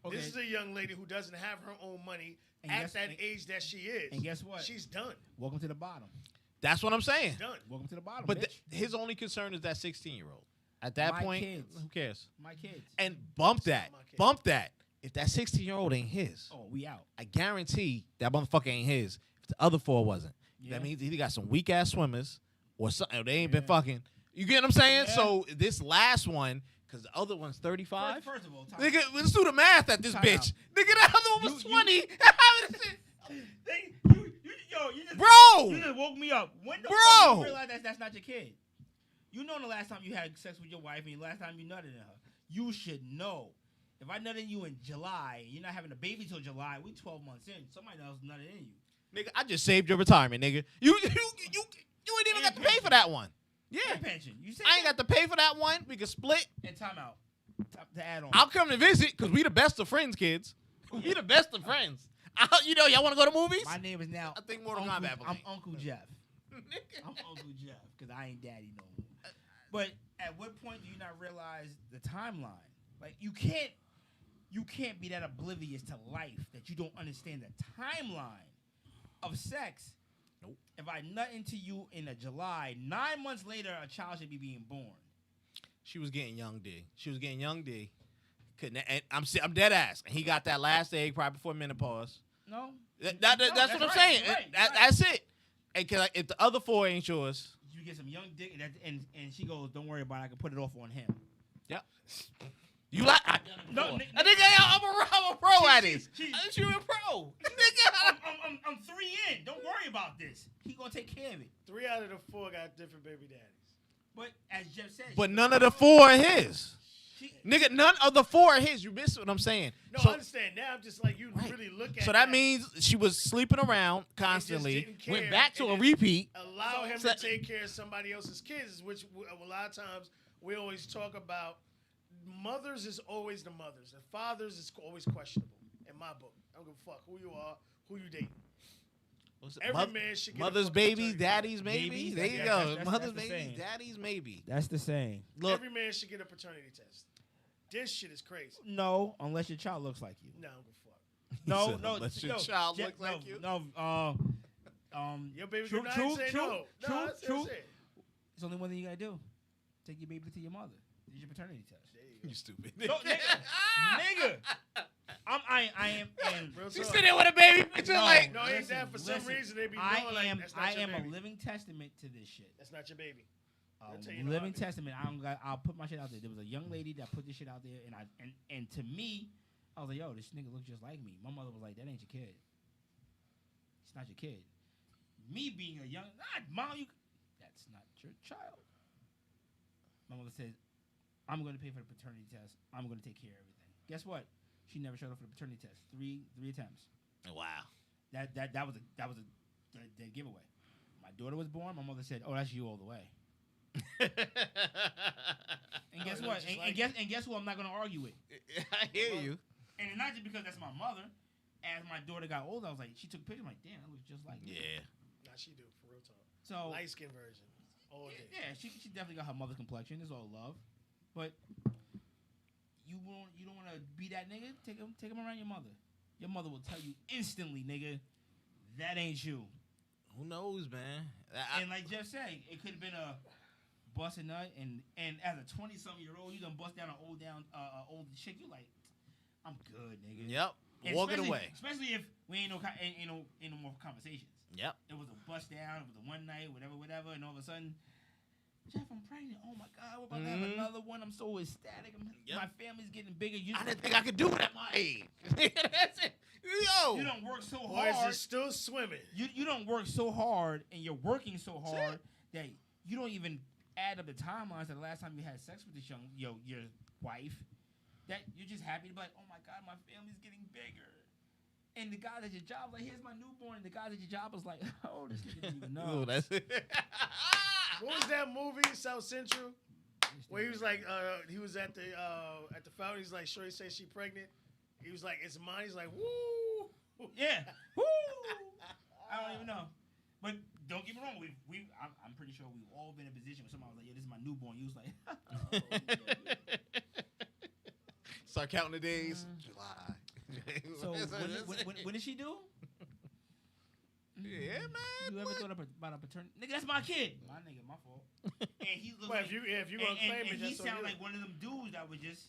Okay. This is a young lady who doesn't have her own money And at guess- that and- age that she is. and guess what? She's done. Welcome to the bottom. that's what I'm saying. Done. Welcome to the bottom. But bitch. his only concern is that 16-year-old. At that My point, kids. who cares? My kids. And bump that. my kid. Bump that. If that 16-year-old ain't his, Oh, we out. I guarantee that motherfucker ain't his. If the other 4 wasn't, Yeah. that means he got some weak ass swimmers or something. They ain't been Yeah. fucking. You get what I'm saying? Yeah. So this last one, because the other one's 35. First of all, time Nigga, let's do the math at this Time bitch. out. Nigga, that other one was You- 20. you just Bro! You just woke me up. When the Bro! fuck you realize that's not your kid? You know the last time you had sex with your wife and the last time you nutted in her. You should know. If I nutted you in July and you're not having a baby till July, we 12 months in. Somebody else nutted in you. Nigga, I just saved your retirement, nigga. You ain't even got to pay for that one. Yeah. And pension. You say I ain't got to pay for that one. We can split. And time out. To add on. I'll come to visit because we the best of friends, kids. We the best of friends. Y'all want to go to movies? My name is now. I think Mortal Uncle, Kombat I'm belong. Uncle Jeff. I'm Uncle Jeff because I ain't daddy no more. But at what point do you not realize the timeline? Like you can't be that oblivious to life that you don't understand the timeline of sex. Nope. If I nut into you in a July, 9 months later, a child should be being born. She was getting young D. She was getting young D. Couldn't, and I'm dead ass. And he got that last egg probably before menopause. No, That's No, what I'm right, saying. you're right, That- you're right. That's it. And if the other 4 ain't yours, you get some young dick, and she goes, "Don't worry about it. I can put it off on him." yep. You like? No, I nigga- I'm a pro at it. she- You a pro, nigga. I'm 3 in. Don't worry about this. He gonna take care of it. 3 out of the 4 got different baby daddies. But as Jeff said, But none of the 4 are his. she, Nigga, none of the 4 are his. You missed what I'm saying. No, So- I understand. Now I'm just like you Right. really look at. So that means she was sleeping around constantly, didn't care, went back to and a then- repeat. allow him So- to take care of somebody else's kids, which a lot of times we always talk about. Mothers is always the mothers, and fathers is always questionable. In my book, I don't give a fuck who you are, who you date. Every man should get a Mother's fucking babies, paternity daddies, maybe. Babies, There you that's- go. that's Mother's the babies, saying. daddies, maybe. that's the saying. Look, Every man should get a paternity test. This shit is crazy. No, unless your child looks like you. No, I don't give a fuck. No, said, no. unless your yo, child Jeff- looks like you. No, Your baby True, can true, say true, no. true, No, that's true. it. It's only one thing you gotta do. Take your baby to your mother. It's your paternity test. you stupid. No, nigga. I am. And Real She talk. sitting there with a baby picture No. like, No, ain't Listen, that for some listen. reason they be I knowing like am. that's I not your am a baby. living testament to this shit. That's not your baby. A tell you no living heartbeat. testament. I'll put my shit out there. There was a young lady that put this shit out there, and to me, I was like, yo, this nigga looks just like me. My mother was like, that ain't your kid. It's not your kid. Me being a young, mom, that's not your child. My mother said, I'm going to pay for the paternity test. I'm going to take care of everything. Guess what? She never showed up for the paternity test. Three attempts. wow. That was a dead giveaway. My daughter was born. My mother said, "Oh, that's you all the way." And guess Oh, what? just And, like guess who I'm not going to argue with. I hear you. And it's not just because that's my mother. As my daughter got older, I was like, she took pictures. I'm like, damn, that looks just like me. Yeah. Nah, she do for real talk. So Light skin version, all day. yeah, she definitely got her mother complexion. It's all love, but you don't want to be that nigga. Take him around your mother. Your mother will tell you instantly, nigga, that ain't you. Who knows, man? And like Jeff said, it could have been a bust a nut, and as a 20-something-year-old, you done bust down an old chick. You like, I'm good, nigga. Yep. And Walking especially- away. Especially if we ain't no more conversations. Yep. It was a bust down. It was a one night, whatever, and all of a sudden, Jeff, I'm pregnant. Oh my God, we're about to have another one. I'm so ecstatic. Yep. My family's getting bigger. You I didn't think I could do it at my age. That's it. Yo. you don't work so Boy, is hard. it still swimming? You don't work so hard, and you're working so That's hard it. that you don't even add up the timelines of the last time you had sex with this your wife. That you're just happy to be like, oh my God, my family's getting bigger. And the guy at your job, like, here's my newborn. And the guy at your job was like, oh, this nigga didn't even know. Ooh, that's it. What was that movie, South Central? This Where he was like, he was at the fountain. He's like, Shorty says she pregnant. He was like, it's mine. He's like, woo. Yeah. Woo! I don't even know. But don't get me wrong. I'm pretty sure we've all been in a position where somebody was like, "Yo, this is my newborn." You was like, oh, yeah. Start counting the days. July. So when did she do? Yeah, man. You ever thought about a paternity? Nigga, that's my kid. My nigga, my fault. And he looks Well, like, if you gonna claim it, and he that's on sound you. like one of them dudes that was just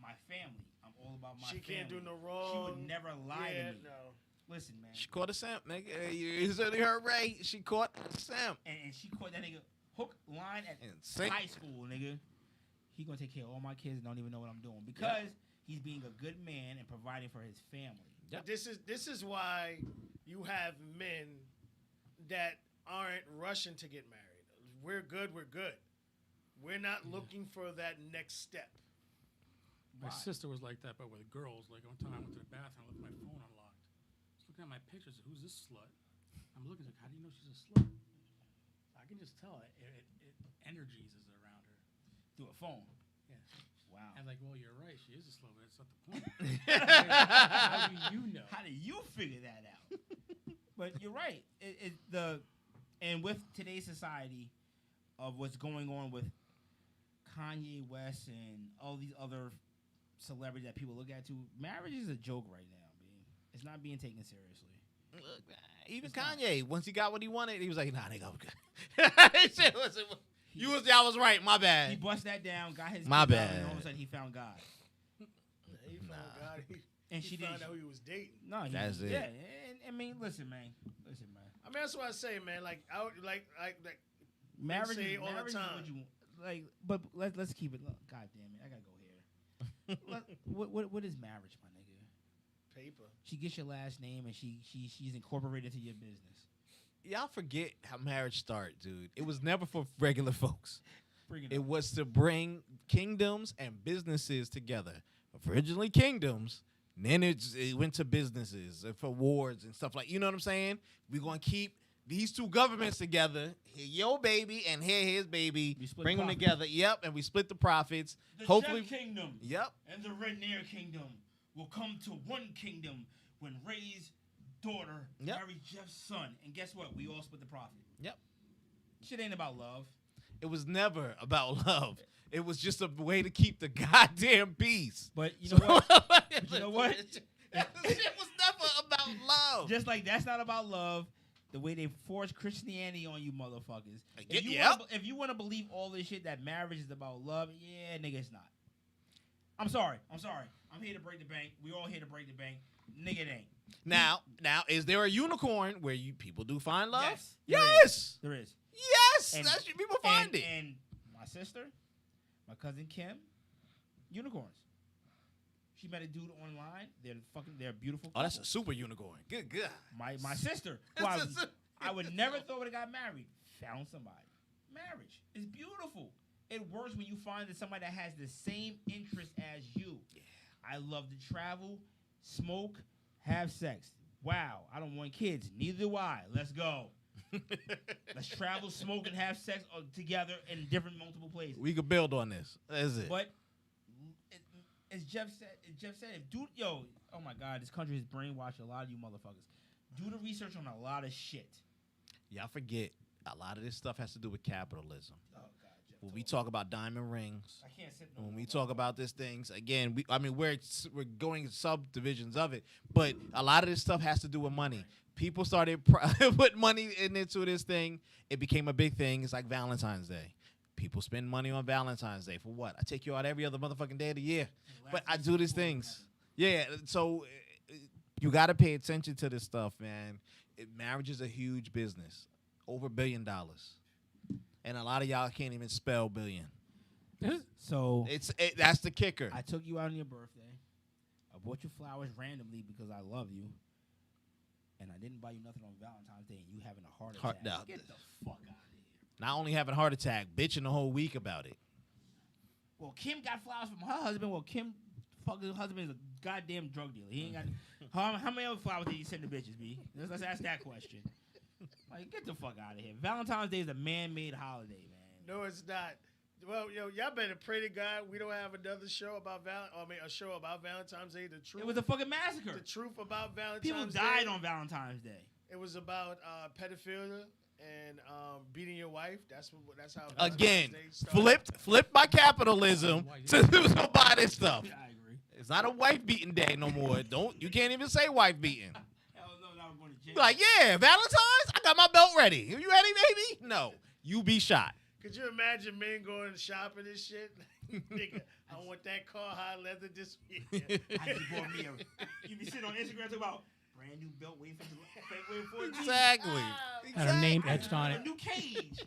my family. I'm all about my She family. can't do no She wrong. would never lie Yeah, to me. no. Listen, man. She caught a simp, nigga. You certainly heard right. She caught a simp. And she caught that nigga hook, line at And sink. high school, nigga. He gonna take care of all my kids and don't even know what I'm doing because he's being a good man and providing for his family. But this is why you have men that aren't rushing to get married. We're good. We're not looking for that next step. My Why? sister was like that, but with girls. Like one time I went to the bathroom, I left my phone unlocked. I was looking at my pictures. Who's this slut? I'm looking like, how do you know she's a slut? I can just tell it energies is around her. Through a phone. Yeah. Wow. I was like, well, you're right. She is a slut, but that's not the point. How do you know? How do you figure that out? But you're right. And with today's society of what's going on with Kanye West and all these other celebrities that people look at too, marriage is a joke right now, man. It's not being taken seriously. Look, even It's not. Kanye, once he got what he wanted, he was like, nah, nigga, I'm good. Y'all was right. My He bad. bust that down, got his My kids out, bad. and all of a sudden he found God. He found God. And He she found didn't. out who he was dating. No, That's it. Yeah, and I mean, listen, man. I mean, that's what I say, man. Like, Marriage, say is, all the marriage is time. what you like. But let's keep it. God damn it, I gotta go here. what is marriage, my nigga? paper. She gets your last name and she's incorporated to your business. Y'all forget how marriage started, dude. It was never for regular folks. Bring it It up. was to bring kingdoms and businesses together. Originally kingdoms, then it went to businesses and for wars and stuff like. You know what I'm saying? We're gonna keep these two governments together. Here your baby and here his baby. We split Bring them profit. together. Yep, and we split the profits. The Hopefully, Jeff Kingdom yep. and the Renier Kingdom will come to one kingdom when Ray's daughter Yep. marries Jeff's son. And guess what? We all split the profit. Yep. Shit ain't about love. It was never about love. It was just a way to keep the goddamn peace. But you know what? But you know what? It was never about love. Just like that's not about love. The way they force Christianity on you motherfuckers. Yep. If you want to believe all this shit that marriage is about love, yeah, nigga, it's not. I'm sorry. I'm here to break the bank. We all here to break the bank. Nigga, it ain't. Now, is there a unicorn where people do find love? Yes, there Yes. There is. Yes. And- That's people find it. And my sister, my cousin Kim, unicorns. She met a dude online. They're beautiful. Oh, that's a couple. super unicorn. Good. My sister, who I would never thought would have got married, found somebody. Marriage is beautiful. It works when you find that somebody that has the same interest as you. Yeah. I love to travel, smoke, have sex. Wow, I don't want kids. Neither do I. Let's go. Let's travel, smoke, and have sex together in different multiple places. We could build on this. That's it. But as Jeff said, if dude, oh my God, this country has brainwashed a lot of you motherfuckers. Do the research on a lot of shit. Y'all forget a lot of this stuff has to do with capitalism. Oh God, Jeff. When we talk about diamond rings, I can't sit. No when more. we talk about these things, again, we're going subdivisions of it, but a lot of this stuff has to do with money. People started putting money into this thing. It became a big thing. It's like Valentine's Day. People spend money on Valentine's Day for what? I take you out every other motherfucking day of the year, but I do these things. Yeah, so you got to pay attention to this stuff, man. Marriage is a huge business, over $1 billion, and a lot of y'all can't even spell billion. So That's the kicker. I took you out on your birthday. I bought you flowers randomly because I love you, and I didn't buy you nothing on Valentine's Day, and you having a heart attack. No. Get the fuck out of here. Not only having a heart attack, bitching the whole week about it. Well, Kim got flowers from her husband. Well, Kim fucking husband is a goddamn drug dealer. He ain't got how many other flowers did you send the bitches, B? Let's ask that question. Like, get the fuck out of here. Valentine's Day is a man-made holiday, man. No, it's not. Well, y'all better pray to God we don't have another show about a show about Valentine's Day. The truth. It was a fucking massacre. The truth about Valentine's People Day. died on Valentine's Day. It was about pedophilia and beating your wife. That's how. Again, Valentine's Day started. flipped by capitalism to buy this stuff. I agree. It's not a wife beating day no more. You can't even say wife beating. Hell no, now I'm going to jail. Be like, yeah, Valentine's, I got my belt ready. You ready, baby? No, you be shot. Could you imagine men going shopping and shit? Nigga, I want that car high leather this week. I just bought me a. You be sitting on Instagram talking about brand new belt waiting for it. Exactly. And her name etched on A it. new cage.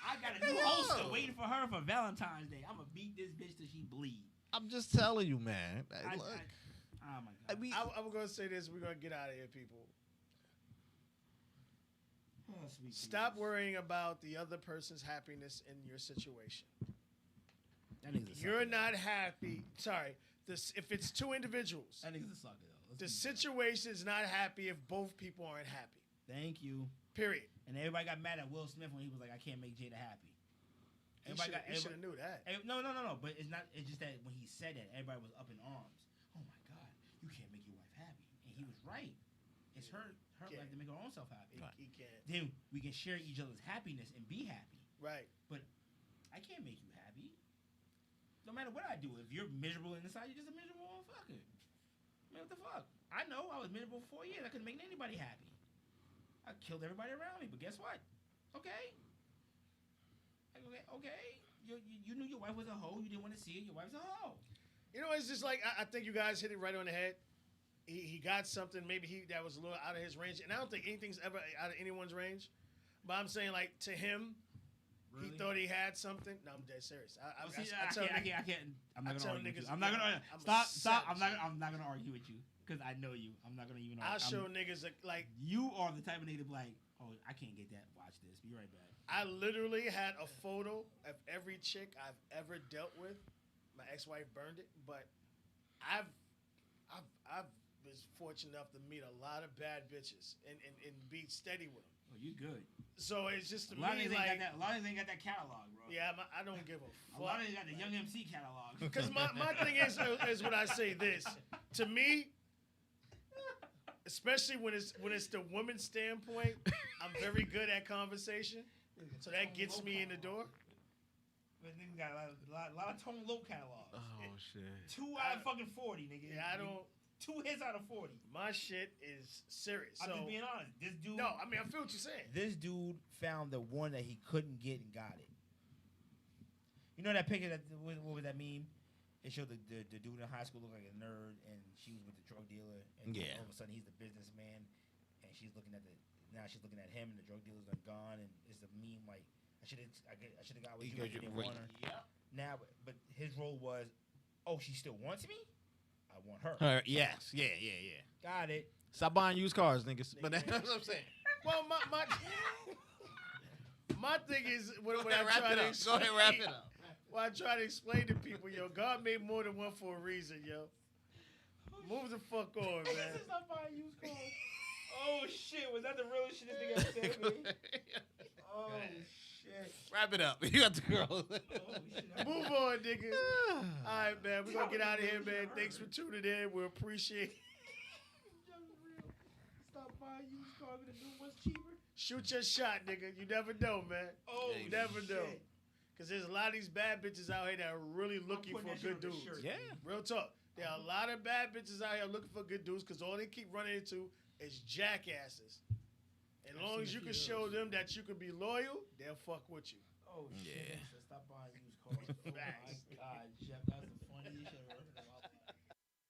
I got a new holster waiting for her for Valentine's Day. I'm gonna beat this bitch till she bleed. I'm just telling you, man. Look, Oh my I god. mean, I'm gonna say this. We're gonna get out of here, people. Oh, sweet Stop Jesus. worrying about the other person's happiness in your situation. That nigga's a You're sucker. not happy. Sorry. If it's two individuals, That nigga's a sucker though. the situation is not happy if both people aren't happy. Thank you. Period. And everybody got mad at Will Smith when he was like, "I can't make Jada happy." He should have knew that. No. But it's not. It's just that when he said that, everybody was up in arms. Oh my God, you can't make your wife happy, and he was right. It's her Yeah. life to make her own self happy. He can't. Then we can share each other's happiness and be happy. Right. But I can't make you happy. No matter what I do, if you're miserable inside, you're just a miserable motherfucker. Man, what the fuck? I know I was miserable for 4 years. I couldn't make anybody happy. I killed everybody around me. But guess what? Okay. You knew your wife was a hoe. You didn't want to see it. Your wife's a hoe. You know, it's just like I think you guys hit it right on the head. He got something maybe that was a little out of his range, and I don't think anything's ever out of anyone's range. But I'm saying, like, to him, he thought he had something. No, I'm dead serious. I can't. I'm not tell gonna argue with you. niggas, I'm not gonna I'm a stop. I'm savage. not gonna argue with you because I know you. I'm not gonna even. I'll argue. show niggas like You are the type of nigga to be like, oh, I can't get that. Watch this. Be right back. I literally had a photo of every chick I've ever dealt with. My ex-wife burned it, but I've was fortunate enough to meet a lot of bad bitches and be steady with them. Oh, you good. So it's just to A lot of me niggas like, ain't got that. A lot of niggas ain't got that catalog, bro. yeah, I don't give a A lot of fuck. niggas got the Young MC catalog. Because my thing is what I say this to me, especially when it's the woman's standpoint, I'm very good at conversation, so that gets me in the door. But niggas got a lot of Tone Loc catalog. oh shit. 2 out of fucking 40, nigga. Yeah, I don't. 2 hits out of 40. My shit is serious. I'm So just being honest. This dude. no, I mean I feel what you're saying. This dude found the one that he couldn't get and got it. You know that picture what was that meme? It showed the dude in high school looked like a nerd, and she was with the drug dealer, and Yeah. all of a sudden he's the businessman, and she's looking at him, and the drug dealer's gone, and it's a meme like I should have got with you, but you didn't want her. Yeah. Now, but his role was, oh, she still wants me. I want her. Yes. Yeah. Got it. Stop buying used cars, niggas. But that's what I'm saying. Well, my thing is what I try to Go explain. ahead, wrap it up. What I try to explain to people, yo, God made more than one for a reason, yo. Move the fuck on, man. Stop buying used cars. Oh shit! Was that the realest shit this nigga ever said to me? Oh shit! Wrap it up. You got the girl. Oh shit! Move on, nigga. All right, man. We're going to get out of here, man. Thanks for tuning in. We appreciate it. Stop buying used cars and the new one's cheaper. Shoot your shot, nigga. You never know, man. Oh, You never shit. know. Because there's a lot of these bad bitches out here that are really looking for putting that shit good on the dudes. shirt. Yeah. Real talk. There are a lot of bad bitches out here looking for good dudes because all they keep running into is jackasses. As long as you can show them that you can be loyal, they'll fuck with you. Oh shit! Yeah. So stop buying used cars. Oh, my